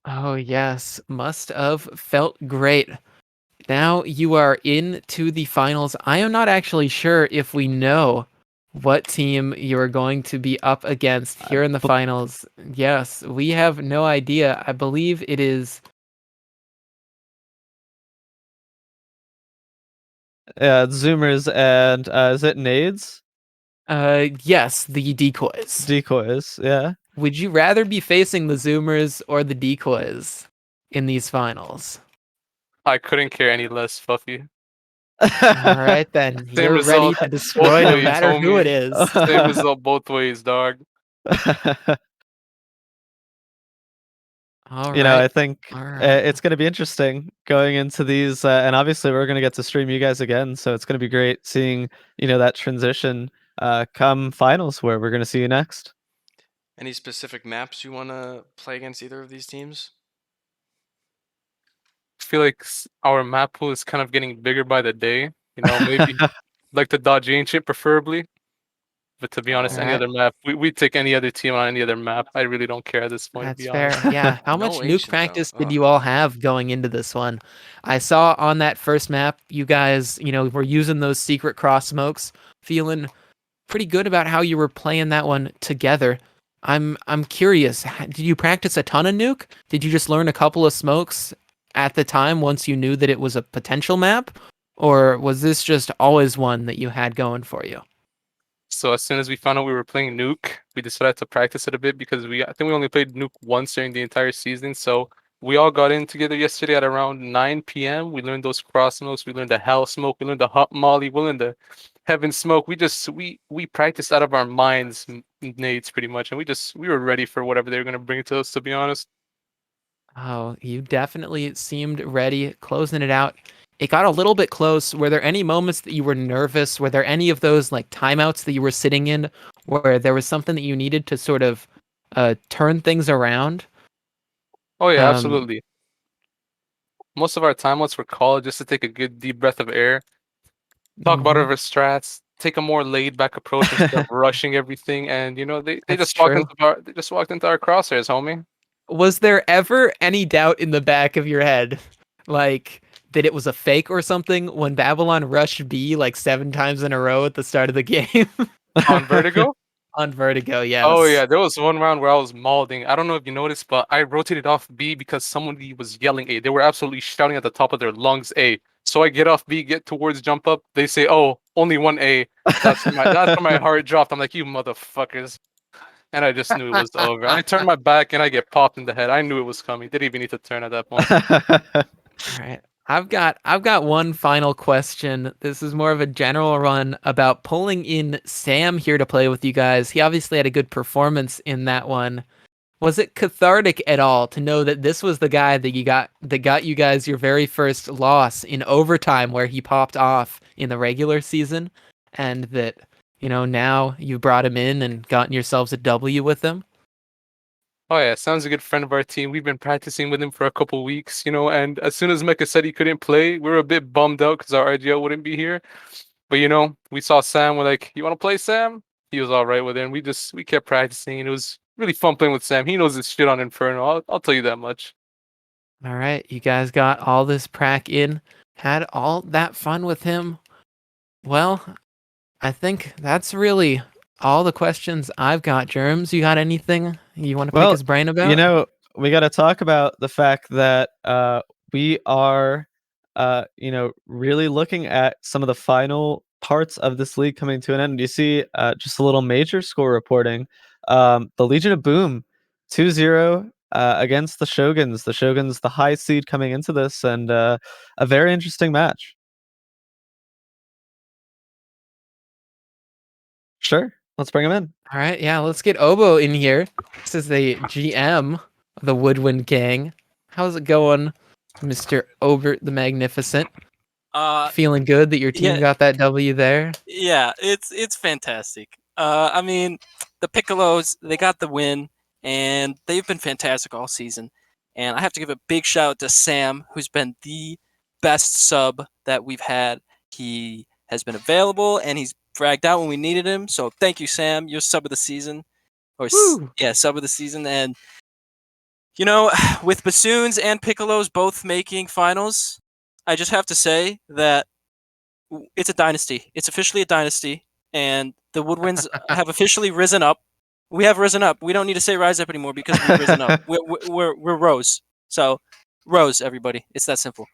Oh yes, must have felt great. Now you are into the finals. I am not actually sure if we know what team you're going to be up against here in the finals. Yes, we have no idea. I believe it is. Yeah, it's Zoomers and is it Nades? Yes, the decoys. Decoys, yeah. Would you rather be facing the Zoomers or the decoys in these finals? I couldn't care any less, Fluffy. All right, then. Same You're ready result to destroy both no ways, matter who it is. Same result both ways, dog. All You know, I right. think it's going to be interesting going into these, and obviously we're going to get to stream you guys again, so it's going to be great seeing, that transition come finals where we're going to see you next. Any specific maps you want to play against either of these teams? I feel like our map pool is kind of getting bigger by the day. Maybe like the Dodge Ancient preferably. But to be honest, any other map, we take any other team on any other map. I really don't care at this point. That's to be fair. honest. Yeah. How much No nuke ancient, practice though. did Ugh. you all have going into this one? I saw on that first map, you guys, were using those secret cross smokes, feeling pretty good about how you were playing that one together. I'm curious. Did you practice a ton of nuke? Did you just learn a couple of smokes at the time once you knew that it was a potential map? Or was this just always one that you had going for you? So as soon as we found out we were playing Nuke, we decided to practice it a bit because I think we only played Nuke once during the entire season. So we all got in together yesterday at around 9 p.m. We learned those cross smokes, we learned the hell smoke, we learned the hot molly, we learned the heaven smoke. We practiced out of our minds, nades pretty much, and we were ready for whatever they were gonna bring to us, to be honest. Oh, you definitely seemed ready, closing it out. It got a little bit close. Were there any moments that you were nervous? Were there any of those like timeouts that you were sitting in where there was something that you needed to sort of turn things around? Oh yeah, absolutely. Most of our timeouts were called just to take a good deep breath of air, talk about our strats, take a more laid back approach instead of rushing everything, and they That's just walked true. into our crosshairs, homie. Was there ever any doubt in the back of your head, like that it was a fake or something when Babylon rushed B like 7 times in a row at the start of the game On Vertigo? on Vertigo? Oh Yes. yeah, there was one round where I was mauling. I don't know if you noticed, but I rotated off B because somebody was yelling A. They were absolutely shouting at the top of their lungs A. So I get off B, get towards jump up. They say, "Oh, only one A." That's when my heart dropped. I'm like, "You motherfuckers!" And I just knew it was over. I turned my back and I get popped in the head. I knew it was coming. Didn't even need to turn at that point. All right. I've got one final question. This is more of a general run about pulling in Sam here to play with you guys. He obviously had a good performance in that one. Was it cathartic at all to know that this was the guy that got you guys your very first loss in overtime where he popped off in the regular season, and that now you brought him in and gotten yourselves a W with him? Oh yeah, Sam's a good friend of our team. We've been practicing with him for a couple weeks, and as soon as Mecca said he couldn't play, we were a bit bummed out because our RGL wouldn't be here. But we saw Sam. We're like, "You want to play, Sam?" He was all right with it. And we kept practicing, and it was really fun playing with Sam. He knows his shit on Inferno. I'll tell you that much. All right, you guys got all this prac in, had all that fun with him. Well, I think that's really all the questions I've got. Germs, you got anything you want to pick Well, his brain about? we got to talk about the fact that we are, really looking at some of the final parts of this league coming to an end. You see, just a little major score reporting. The Legion of Boom, 2-0 against the Shoguns. The Shoguns, the high seed coming into this, and a very interesting match. Sure, let's bring him in. All right, yeah, let's get Obo in here. This is the GM of the Woodwind Gang. How's it going, Mr. Obert the Magnificent? Feeling good that your team Yeah, got that W there? yeah, it's fantastic. I mean, the Piccolos, they got the win, and they've been fantastic all season. And I have to give a big shout out to Sam, who's been the best sub that we've had. He has been available, and he's bragged out when we needed him. So thank you, Sam. You're sub of the season, Woo! yeah, sub of the season. And you know, with Bassoons and Piccolos both making finals, I just have to say that it's a dynasty. It's officially a dynasty, and the Woodwinds have officially risen up. We have risen up. We don't need to say rise up anymore because we've risen up. We're Rose. So, Rose, everybody. It's that simple.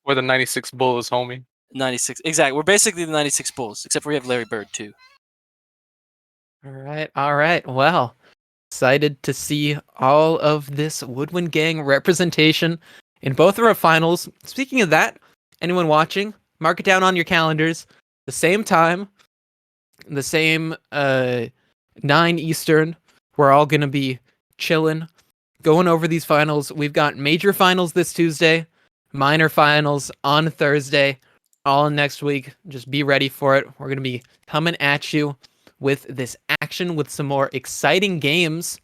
We're the 96 Bulls, homie. 96. Exactly. We're basically the 96 Bulls, except for we have Larry Bird, too. All right, all right. Well, excited to see all of this Woodwind Gang representation in both of our finals. Speaking of that, anyone watching, mark it down on your calendars. The same time, the same 9 Eastern. We're all gonna be chilling, going over these finals. We've got major finals this Tuesday, minor finals on Thursday, all next week. Just be ready for it. We're gonna be coming at you with this action with some more exciting games.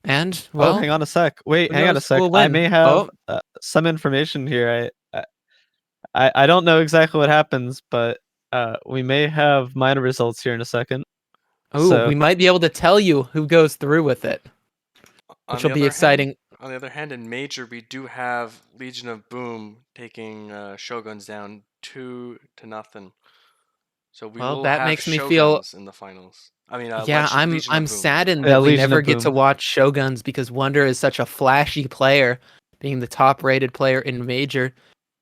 And well, Hang on a sec. Wait, who hang on a knows who sec. will I win? may have Oh, some information here. I don't know exactly what happens, but we may have minor results here in a second. oh, So we might be able to tell you who goes through with it, On which the will be other hand, exciting. on the other hand, in Major, we do have Legion of Boom taking Shoguns down 2-0. So we Well, will that have makes me feel, Shoguns in the finals. I mean, yeah, Legion I'm of Boom. saddened yeah, that we Legion never of get to Boom. watch Shoguns because Wonder is such a flashy player, being the top rated player in Major.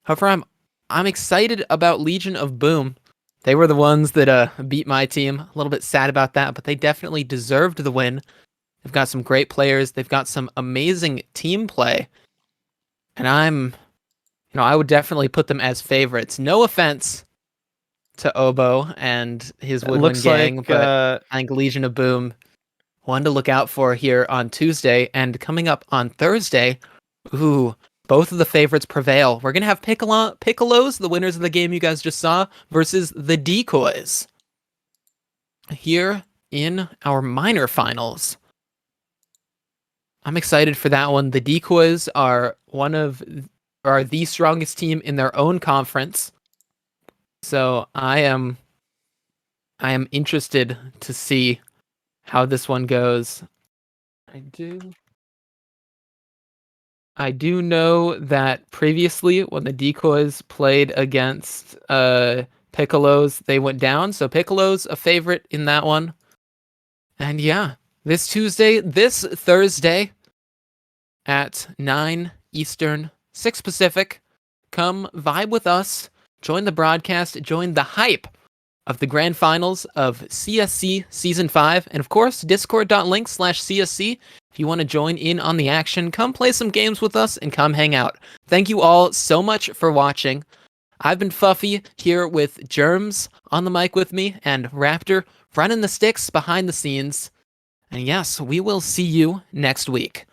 However, I'm excited about Legion of Boom. They were the ones that beat my team. A little bit sad about that, but they definitely deserved the win. They've got some great players. They've got some amazing team play. And I would definitely put them as favorites. No offense to Obo and his It Woodwind looks gang, like but I think Legion of Boom, one to look out for here on Tuesday. And coming up on Thursday, ooh, both of the favorites prevail. We're going to have Piccolos, the winners of the game you guys just saw, versus the Decoys here in our minor finals. I'm excited for that one. The Decoys are the strongest team in their own conference. So I am interested to see how this one goes. I do I do know that previously when the Decoys played against Piccolos, they went down. So Piccolos a favorite in that one. And yeah, this Thursday at 9 Eastern, 6 Pacific, come vibe with us, join the broadcast, join the hype of the grand finals of CSC Season 5, and of course, discord.link/CSC. If you want to join in on the action, come play some games with us and come hang out. Thank you all so much for watching. I've been Fuffy here with Germs on the mic with me and Raptor running the sticks behind the scenes. And yes, we will see you next week.